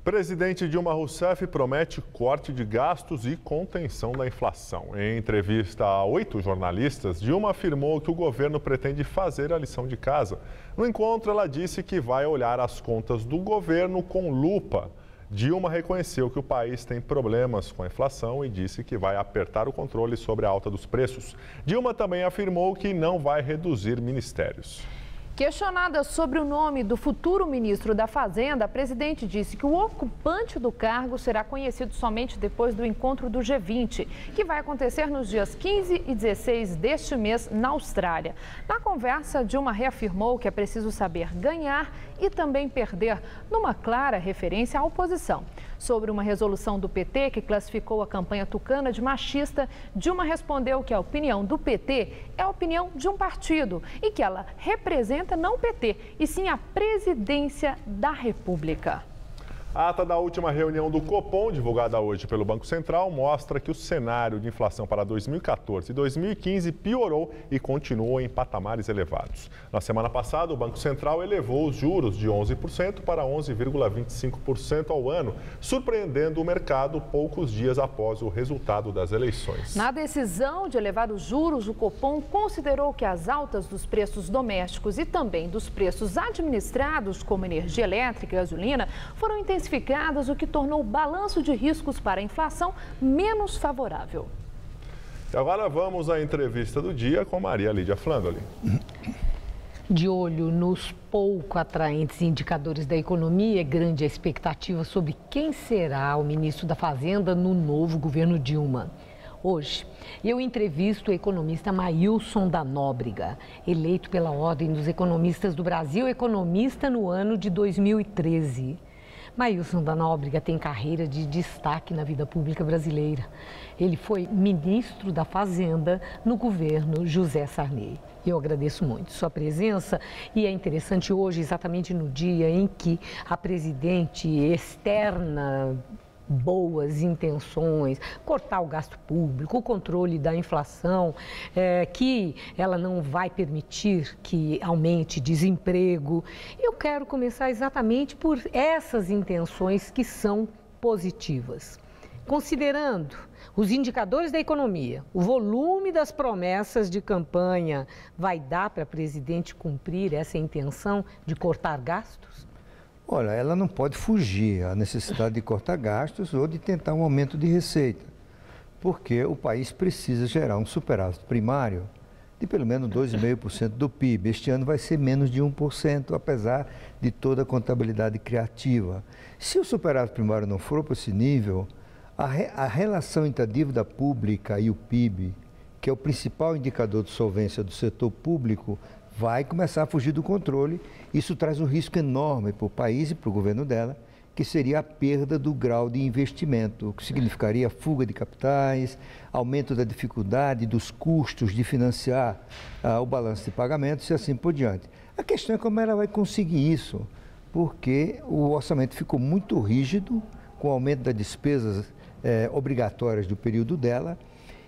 Presidente Dilma Rousseff promete corte de gastos e contenção da inflação. Em entrevista a 8 jornalistas, Dilma afirmou que o governo pretende fazer a lição de casa. No encontro, ela disse que vai olhar as contas do governo com lupa. Dilma reconheceu que o país tem problemas com a inflação e disse que vai apertar o controle sobre a alta dos preços. Dilma também afirmou que não vai reduzir ministérios. Questionada sobre o nome do futuro ministro da Fazenda, a presidente disse que o ocupante do cargo será conhecido somente depois do encontro do G20, que vai acontecer nos dias 15 e 16 deste mês na Austrália. Na conversa, Dilma reafirmou que é preciso saber ganhar e também perder, numa clara referência à oposição. Sobre uma resolução do PT que classificou a campanha tucana de machista, Dilma respondeu que a opinião do PT é a opinião de um partido e que ela representa não o PT, e sim a presidência da República. A ata da última reunião do Copom, divulgada hoje pelo Banco Central, mostra que o cenário de inflação para 2014 e 2015 piorou e continua em patamares elevados. Na semana passada, o Banco Central elevou os juros de 11% para 11,25% ao ano, surpreendendo o mercado poucos dias após o resultado das eleições. Na decisão de elevar os juros, o Copom considerou que as altas dos preços domésticos e também dos preços administrados, como energia elétrica e gasolina, foram intensificadas, o que tornou o balanço de riscos para a inflação menos favorável. E agora vamos à entrevista do dia com Maria Lídia Flandoli. De olho nos pouco atraentes indicadores da economia, é grande a expectativa sobre quem será o ministro da Fazenda no novo governo Dilma. Hoje, eu entrevisto o economista Maílson da Nóbrega, eleito pela Ordem dos Economistas do Brasil, economista no ano de 2013. Maílson da Nóbrega tem carreira de destaque na vida pública brasileira. Ele foi ministro da Fazenda no governo José Sarney. Eu agradeço muito sua presença e é interessante hoje, exatamente no dia em que a presidente externa boas intenções, cortar o gasto público, o controle da inflação, que ela não vai permitir que aumente desemprego. Eu quero começar exatamente por essas intenções que são positivas. Considerando os indicadores da economia, o volume das promessas de campanha, vai dar para a presidente cumprir essa intenção de cortar gastos? Olha, ela não pode fugir à necessidade de cortar gastos ou de tentar um aumento de receita. porque o país precisa gerar um superávit primário de pelo menos 2,5% do PIB. Este ano vai ser menos de 1%, apesar de toda a contabilidade criativa. Se o superávit primário não for para esse nível, a relação entre a dívida pública e o PIB, que é o principal indicador de solvência do setor público, vai começar a fugir do controle. Isso traz um risco enorme para o país e para o governo dela, que seria a perda do grau de investimento, o que significaria fuga de capitais, aumento da dificuldade dos custos de financiar o balanço de pagamentos e assim por diante. A questão é como ela vai conseguir isso, porque o orçamento ficou muito rígido, com o aumento das despesas obrigatórias do período dela,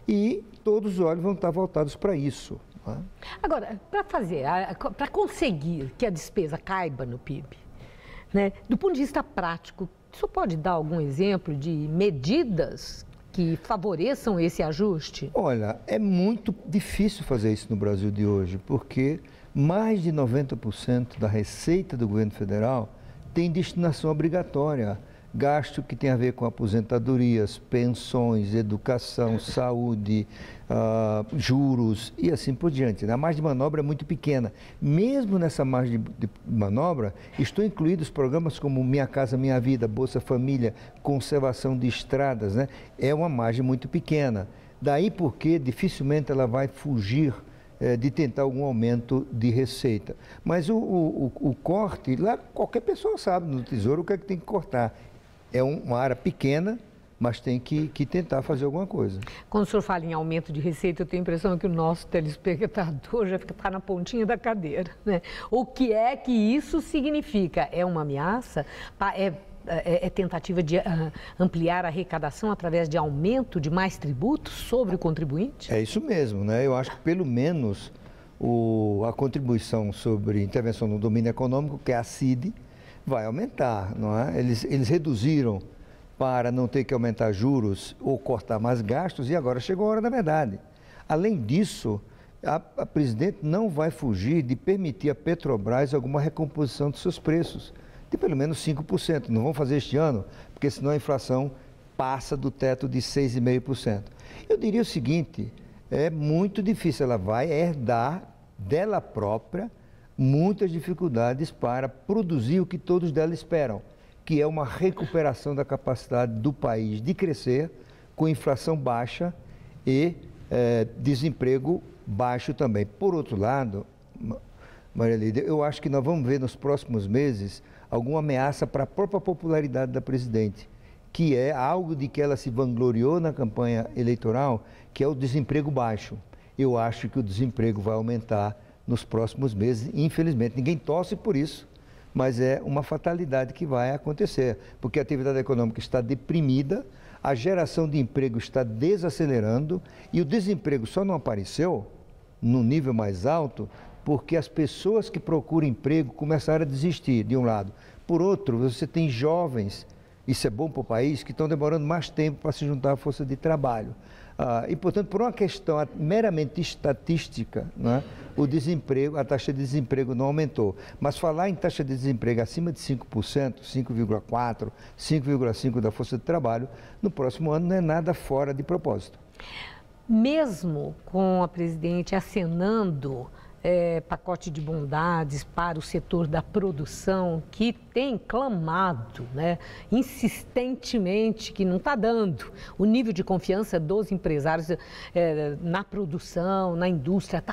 e todos os olhos vão estar voltados para isso. Agora, para conseguir que a despesa caiba no PIB, né, do ponto de vista prático, o senhor pode dar algum exemplo de medidas que favoreçam esse ajuste? Olha, é muito difícil fazer isso no Brasil de hoje, porque mais de 90% da receita do governo federal tem destinação obrigatória. Gasto que tem a ver com aposentadorias, pensões, educação, saúde, juros e assim por diante. A margem de manobra é muito pequena. Mesmo nessa margem de manobra, estão incluídos programas como Minha Casa Minha Vida, Bolsa Família, conservação de estradas, né? É uma margem muito pequena. Daí porque dificilmente ela vai fugir de tentar algum aumento de receita. Mas o corte, lá qualquer pessoa sabe no Tesouro o que é que tem que cortar. É uma área pequena, mas tem que tentar fazer alguma coisa. Quando o senhor fala em aumento de receita, eu tenho a impressão que o nosso telespectador já está na pontinha da cadeira, né? O que é que isso significa? É uma ameaça? É tentativa de ampliar a arrecadação através de aumento de mais tributos sobre o contribuinte? É isso mesmo, né? Eu acho que pelo menos a contribuição sobre intervenção no domínio econômico, que é a CID, vai aumentar, não é? Eles reduziram para não ter que aumentar juros ou cortar mais gastos e agora chegou a hora da verdade. Além disso, a presidente não vai fugir de permitir à Petrobras alguma recomposição dos seus preços, de pelo menos 5%. Não vão fazer este ano, porque senão a inflação passa do teto de 6,5%. Eu diria o seguinte, é muito difícil, ela vai herdar dela própria muitas dificuldades para produzir o que todos dela esperam, que é uma recuperação da capacidade do país de crescer com inflação baixa e desemprego baixo também. Por outro lado, Maria Lídia, eu acho que nós vamos ver nos próximos meses alguma ameaça para a própria popularidade da presidente, que é algo de que ela se vangloriou na campanha eleitoral, que é o desemprego baixo. Eu acho que o desemprego vai aumentar nos próximos meses, infelizmente. Ninguém torce por isso, mas é uma fatalidade que vai acontecer, porque a atividade econômica está deprimida, a geração de emprego está desacelerando e o desemprego só não apareceu no nível mais alto porque as pessoas que procuram emprego começaram a desistir, de um lado. Por outro, você tem jovens, isso é bom para o país, que estão demorando mais tempo para se juntar à força de trabalho. E, portanto, por uma questão meramente estatística, né, o desemprego, a taxa de desemprego não aumentou. Mas falar em taxa de desemprego acima de 5%, 5,4%, 5,5% da força de trabalho, no próximo ano não é nada fora de propósito. Mesmo com a presidente acenando pacote de bondades para o setor da produção, que tem clamado, né, insistentemente que não está dando. O nível de confiança dos empresários na produção, na indústria,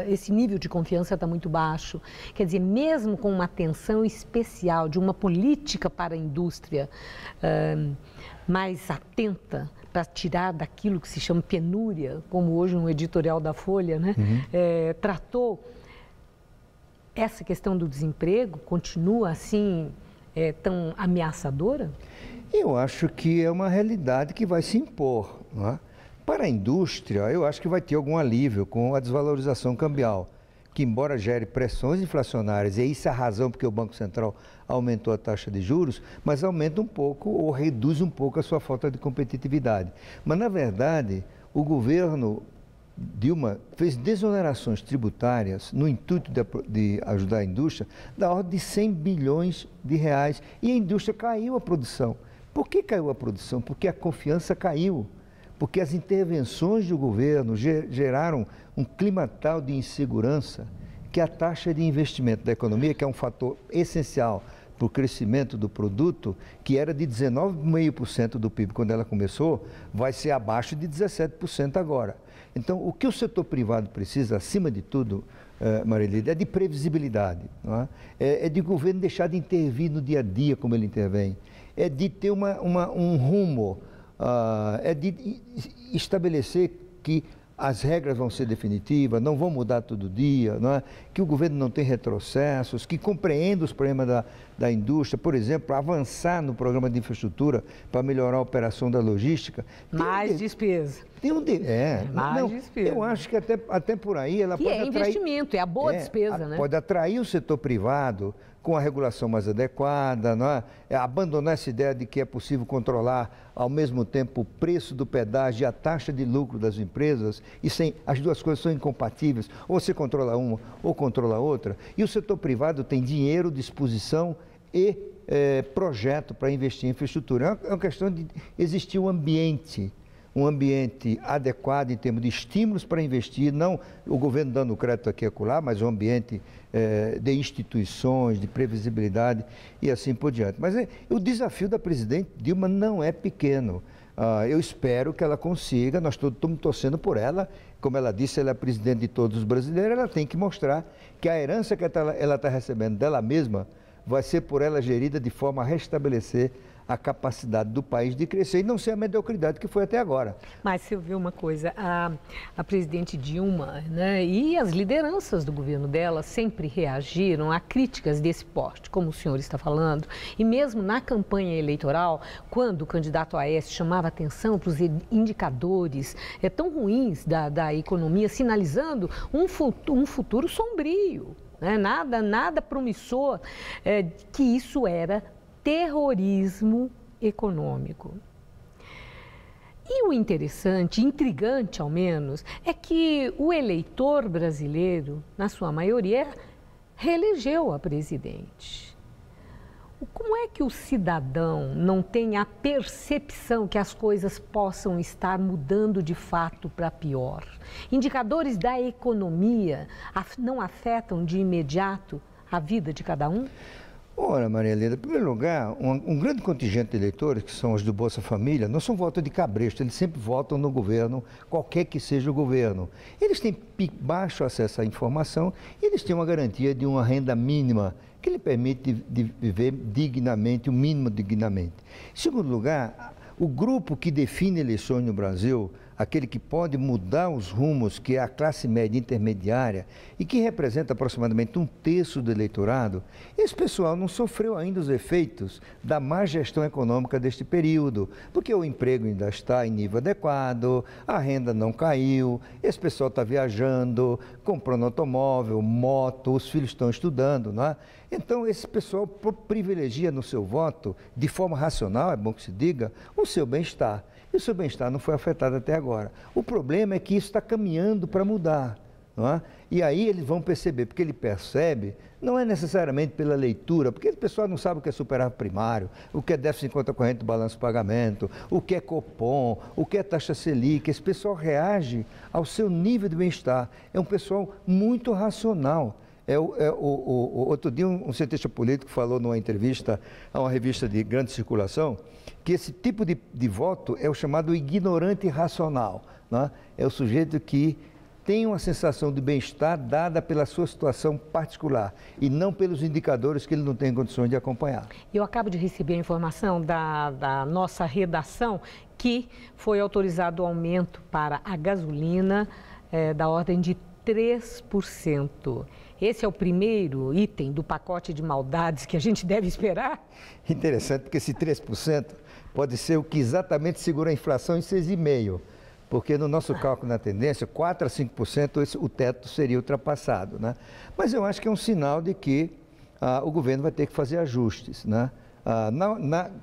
esse nível de confiança está muito baixo. Quer dizer, mesmo com uma atenção especial de uma política para a indústria mais atenta, para tirar daquilo que se chama penúria, como hoje um editorial da Folha, né, tratou, essa questão do desemprego continua assim tão ameaçadora? Eu acho que é uma realidade que vai se impor, não é? Para a indústria, eu acho que vai ter algum alívio com a desvalorização cambial, que embora gere pressões inflacionárias, e isso é a razão porque o Banco Central aumentou a taxa de juros, mas aumenta um pouco ou reduz um pouco a sua falta de competitividade. Mas, na verdade, o governo Dilma fez desonerações tributárias no intuito de ajudar a indústria da ordem de 100 bilhões de reais e a indústria caiu a produção. Por que caiu a produção? Porque a confiança caiu. porque as intervenções do governo geraram um clima tal de insegurança que a taxa de investimento da economia, que é um fator essencial para o crescimento do produto, que era de 19,5% do PIB quando ela começou, vai ser abaixo de 17% agora. Então, o que o setor privado precisa, acima de tudo, Marilida, é de previsibilidade, não é? É de o governo deixar de intervir no dia a dia como ele intervém, é de ter um rumo, é de estabelecer que as regras vão ser definitivas, não vão mudar todo dia, não é? Que o governo não tem retrocessos, que compreenda os problemas da indústria, por exemplo, avançar no programa de infraestrutura para melhorar a operação da logística. Mais despesa. Mais despesa. Eu acho que até por aí ela pode atrair... investimento, é a boa despesa, né? Pode atrair o setor privado com a regulação mais adequada, não é? Abandonar essa ideia de que é possível controlar ao mesmo tempo o preço do pedágio e a taxa de lucro das empresas, e as duas coisas são incompatíveis, ou você controla uma ou controla a outra, e o setor privado tem dinheiro, disposição e projeto para investir em infraestrutura. É uma questão de existir um ambiente adequado em termos de estímulos para investir, não o governo dando crédito aqui e acolá, mas um ambiente de instituições, de previsibilidade e assim por diante. Mas o desafio da presidente Dilma não é pequeno. Eu espero que ela consiga, nós todos estamos torcendo por ela. Como ela disse, ela é presidente de todos os brasileiros, ela tem que mostrar que a herança que ela está recebendo dela mesma vai ser por ela gerida de forma a restabelecer a capacidade do país de crescer e não ser a mediocridade que foi até agora. Mas se eu ver uma coisa, a presidente Dilma, né, e as lideranças do governo dela sempre reagiram a críticas desse porte, como o senhor está falando, e mesmo na campanha eleitoral, quando o candidato Aécio chamava atenção para os indicadores tão ruins da economia, sinalizando um futuro sombrio, né, nada promissor, que isso era terrorismo econômico. E o interessante, intrigante ao menos, é que o eleitor brasileiro, na sua maioria, reelegeu a presidente. Como é que o cidadão não tem a percepção que as coisas possam estar mudando de fato para pior? Indicadores da economia não afetam de imediato a vida de cada um? Ora, Maria Helena, em primeiro lugar, um grande contingente de eleitores, que são os do Bolsa Família, não são votos de cabresto, eles sempre votam no governo, qualquer que seja o governo. Eles têm baixo acesso à informação e eles têm uma garantia de uma renda mínima que lhe permite viver dignamente, o mínimo dignamente. Em segundo lugar, o grupo que define eleições no Brasil, aquele que pode mudar os rumos, que é a classe média intermediária e que representa aproximadamente 1/3 do eleitorado, esse pessoal não sofreu ainda os efeitos da má gestão econômica deste período, porque o emprego ainda está em nível adequado, a renda não caiu, esse pessoal está viajando, comprando automóvel, moto, os filhos estão estudando, não é? Então, esse pessoal privilegia no seu voto, de forma racional, é bom que se diga, o seu bem-estar. E o seu bem-estar não foi afetado até agora. O problema é que isso está caminhando para mudar, não é? E aí eles vão perceber, porque ele percebe, não é necessariamente pela leitura, porque o pessoal não sabe o que é superávit primário, o que é déficit em conta corrente do balanço de pagamento, o que é Copom, o que é taxa Selic. Esse pessoal reage ao seu nível de bem-estar. É um pessoal muito racional. Outro dia um cientista político falou numa entrevista a uma revista de grande circulação que esse tipo de voto é o chamado ignorante racional, né? É o sujeito que tem uma sensação de bem-estar dada pela sua situação particular e não pelos indicadores que ele não tem condições de acompanhar. Eu acabo de receber a informação da nossa redação que foi autorizado o aumento para a gasolina da ordem de 3%. Esse é o primeiro item do pacote de maldades que a gente deve esperar? Interessante, porque esse 3% pode ser o que exatamente segura a inflação em 6,5%. Porque no nosso cálculo na tendência, 4% a 5% o teto seria ultrapassado, né? Mas eu acho que é um sinal de que o governo vai ter que fazer ajustes, né?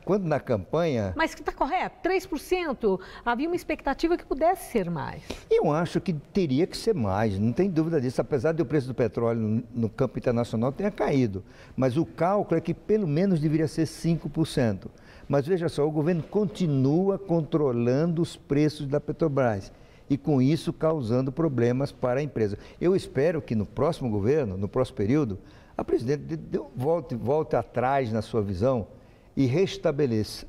Quando na campanha... Mas que está correto, 3%, havia uma expectativa que pudesse ser mais. Eu acho que teria que ser mais, não tem dúvida disso, apesar de o preço do petróleo no campo internacional tenha caído. Mas o cálculo é que pelo menos deveria ser 5%. Mas veja só, o governo continua controlando os preços da Petrobras e com isso causando problemas para a empresa. Eu espero que no próximo governo, no próximo período, a presidente volte atrás na sua visão e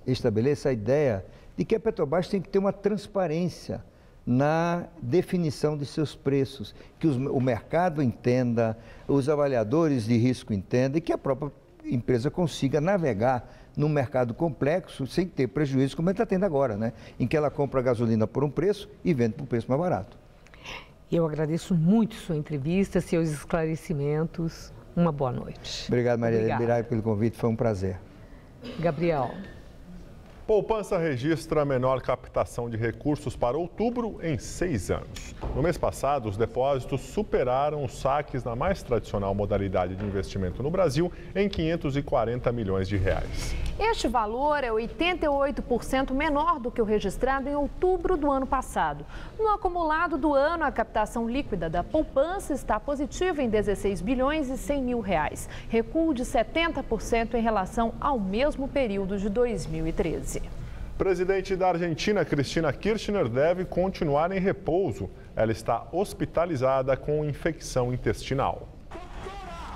estabeleça a ideia de que a Petrobras tem que ter uma transparência na definição de seus preços, que o mercado entenda, os avaliadores de risco entendam e que a própria empresa consiga navegar num mercado complexo sem ter prejuízo, como ela está tendo agora, né? Em que ela compra a gasolina por um preço e vende por um preço mais barato. Eu agradeço muito sua entrevista, seus esclarecimentos. Uma boa noite. Obrigado, Maria Birai, pelo convite, foi um prazer. Gabriel. Poupança registra a menor captação de recursos para outubro em 6 anos. No mês passado, os depósitos superaram os saques na mais tradicional modalidade de investimento no Brasil, em 540 milhões de reais. Este valor é 88% menor do que o registrado em outubro do ano passado. No acumulado do ano, a captação líquida da poupança está positiva em 16 bilhões e 100 mil reais, recuo de 70% em relação ao mesmo período de 2013. Presidente da Argentina, Cristina Kirchner, deve continuar em repouso. Ela está hospitalizada com infecção intestinal.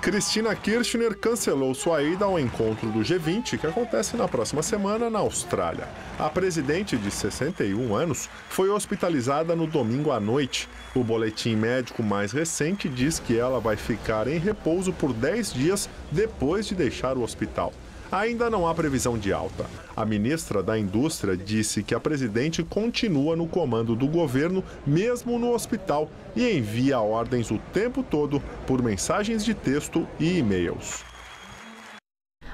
Cristina Kirchner cancelou sua ida ao encontro do G20, que acontece na próxima semana na Austrália. A presidente, de 61 anos, foi hospitalizada no domingo à noite. O boletim médico mais recente diz que ela vai ficar em repouso por 10 dias depois de deixar o hospital. Ainda não há previsão de alta. A ministra da Indústria disse que a presidente continua no comando do governo, mesmo no hospital, e envia ordens o tempo todo por mensagens de texto e e-mails.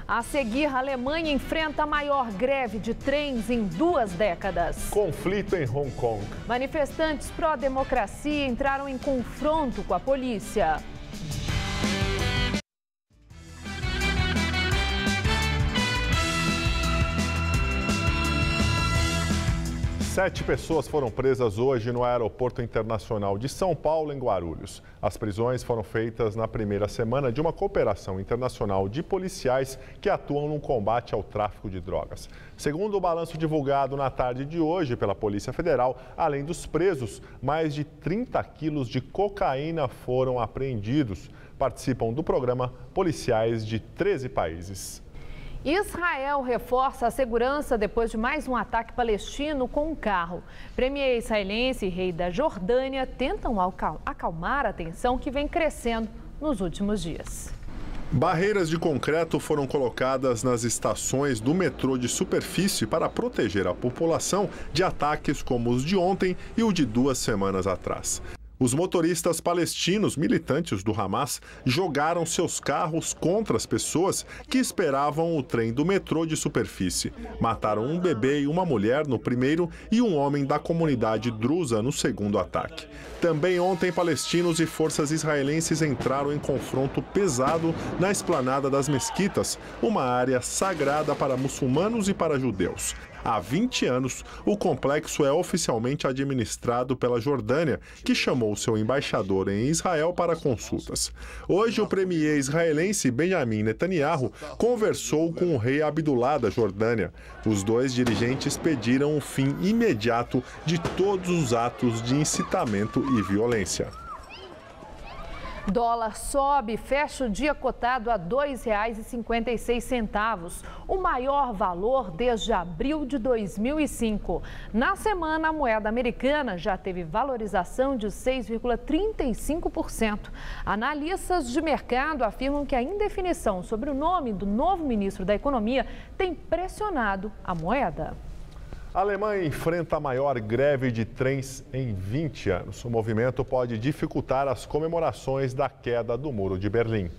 A seguir, a Alemanha enfrenta a maior greve de trens em 2 décadas. Conflito em Hong Kong. Manifestantes pró-democracia entraram em confronto com a polícia. 7 pessoas foram presas hoje no Aeroporto Internacional de São Paulo, em Guarulhos. As prisões foram feitas na primeira semana de uma cooperação internacional de policiais que atuam no combate ao tráfico de drogas. Segundo o balanço divulgado na tarde de hoje pela Polícia Federal, além dos presos, mais de 30 quilos de cocaína foram apreendidos. Participam do programa policiais de 13 países. Israel reforça a segurança depois de mais um ataque palestino com um carro. Premier israelense e rei da Jordânia tentam acalmar a tensão que vem crescendo nos últimos dias. Barreiras de concreto foram colocadas nas estações do metrô de superfície para proteger a população de ataques como os de ontem e o de 2 semanas atrás. Os motoristas palestinos militantes do Hamas jogaram seus carros contra as pessoas que esperavam o trem do metrô de superfície. Mataram um bebê e uma mulher no primeiro e um homem da comunidade drusa no segundo ataque. Também ontem, palestinos e forças israelenses entraram em confronto pesado na esplanada das mesquitas, uma área sagrada para muçulmanos e para judeus. Há 20 anos, o complexo é oficialmente administrado pela Jordânia, que chamou seu embaixador em Israel para consultas. Hoje, o premier israelense Benjamin Netanyahu conversou com o rei Abdullah da Jordânia. Os dois dirigentes pediram o fim imediato de todos os atos de incitamento e violência. Dólar sobe e fecha o dia cotado a R$ 2,56, o maior valor desde abril de 2005. Na semana, a moeda americana já teve valorização de 6,35%. Analistas de mercado afirmam que a indefinição sobre o nome do novo ministro da Economia tem pressionado a moeda. A Alemanha enfrenta a maior greve de trens em 20 anos. O movimento pode dificultar as comemorações da queda do Muro de Berlim.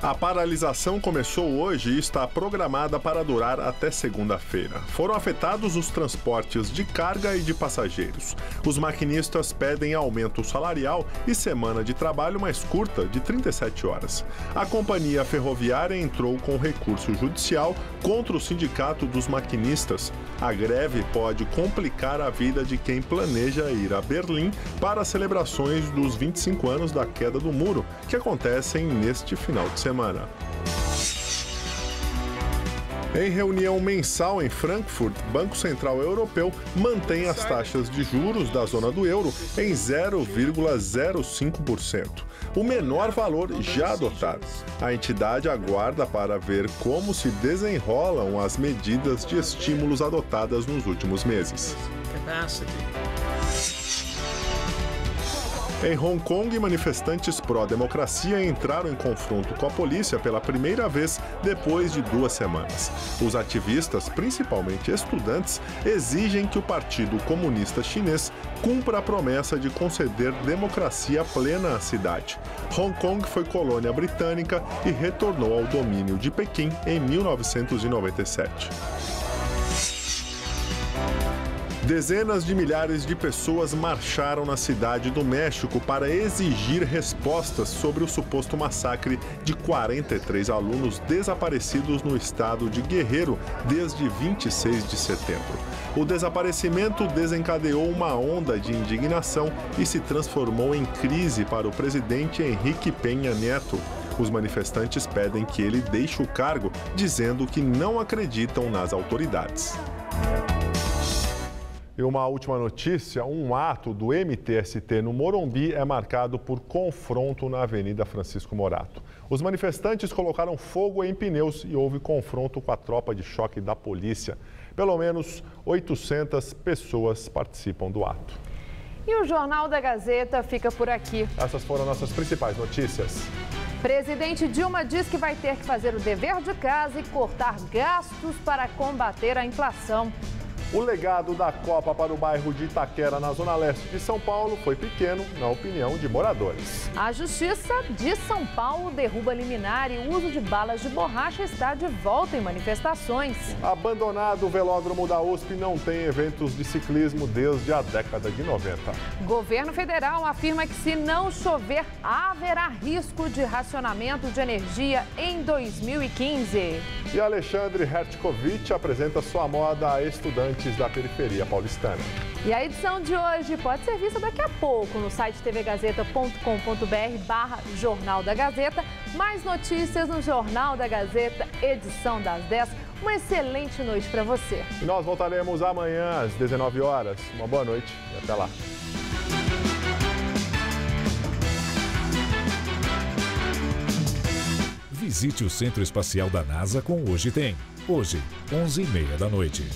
A paralisação começou hoje e está programada para durar até segunda-feira. Foram afetados os transportes de carga e de passageiros. Os maquinistas pedem aumento salarial e semana de trabalho mais curta, de 37 horas. A companhia ferroviária entrou com recurso judicial contra o sindicato dos maquinistas. A greve pode complicar a vida de quem planeja ir a Berlim para as celebrações dos 25 anos da queda do muro, que acontecem neste final de semana. Em reunião mensal em Frankfurt, Banco Central Europeu mantém as taxas de juros da zona do euro em 0,05%, o menor valor já adotado. A entidade aguarda para ver como se desenrolam as medidas de estímulos adotadas nos últimos meses. Em Hong Kong, manifestantes pró-democracia entraram em confronto com a polícia pela primeira vez depois de 2 semanas. Os ativistas, principalmente estudantes, exigem que o Partido Comunista Chinês cumpra a promessa de conceder democracia plena à cidade. Hong Kong foi colônia britânica e retornou ao domínio de Pequim em 1997. Dezenas de milhares de pessoas marcharam na cidade do México para exigir respostas sobre o suposto massacre de 43 alunos desaparecidos no estado de Guerrero desde 26 de setembro. O desaparecimento desencadeou uma onda de indignação e se transformou em crise para o presidente Enrique Peña Nieto. Os manifestantes pedem que ele deixe o cargo, dizendo que não acreditam nas autoridades. E uma última notícia, um ato do MTST no Morumbi é marcado por confronto na Avenida Francisco Morato. Os manifestantes colocaram fogo em pneus e houve confronto com a tropa de choque da polícia. Pelo menos 800 pessoas participam do ato. E o Jornal da Gazeta fica por aqui. Essas foram nossas principais notícias. Presidente Dilma diz que vai ter que fazer o dever de casa e cortar gastos para combater a inflação. O legado da Copa para o bairro de Itaquera, na zona leste de São Paulo, foi pequeno, na opinião de moradores. A Justiça de São Paulo derruba liminar e o uso de balas de borracha está de volta em manifestações. Abandonado o velódromo da USP não tem eventos de ciclismo desde a década de 90. Governo federal afirma que se não chover, haverá risco de racionamento de energia em 2015. E Alexandre Hertkovich apresenta sua moda a estudantes da periferia paulistana. E a edição de hoje pode ser vista daqui a pouco no site tvgazeta.com.br/Jornal da Gazeta. Mais notícias no Jornal da Gazeta, edição das 10. Uma excelente noite para você. E nós voltaremos amanhã às 19 horas. Uma boa noite e até lá. Visite o Centro Espacial da NASA com Hoje Tem. Hoje, 11h30 da noite.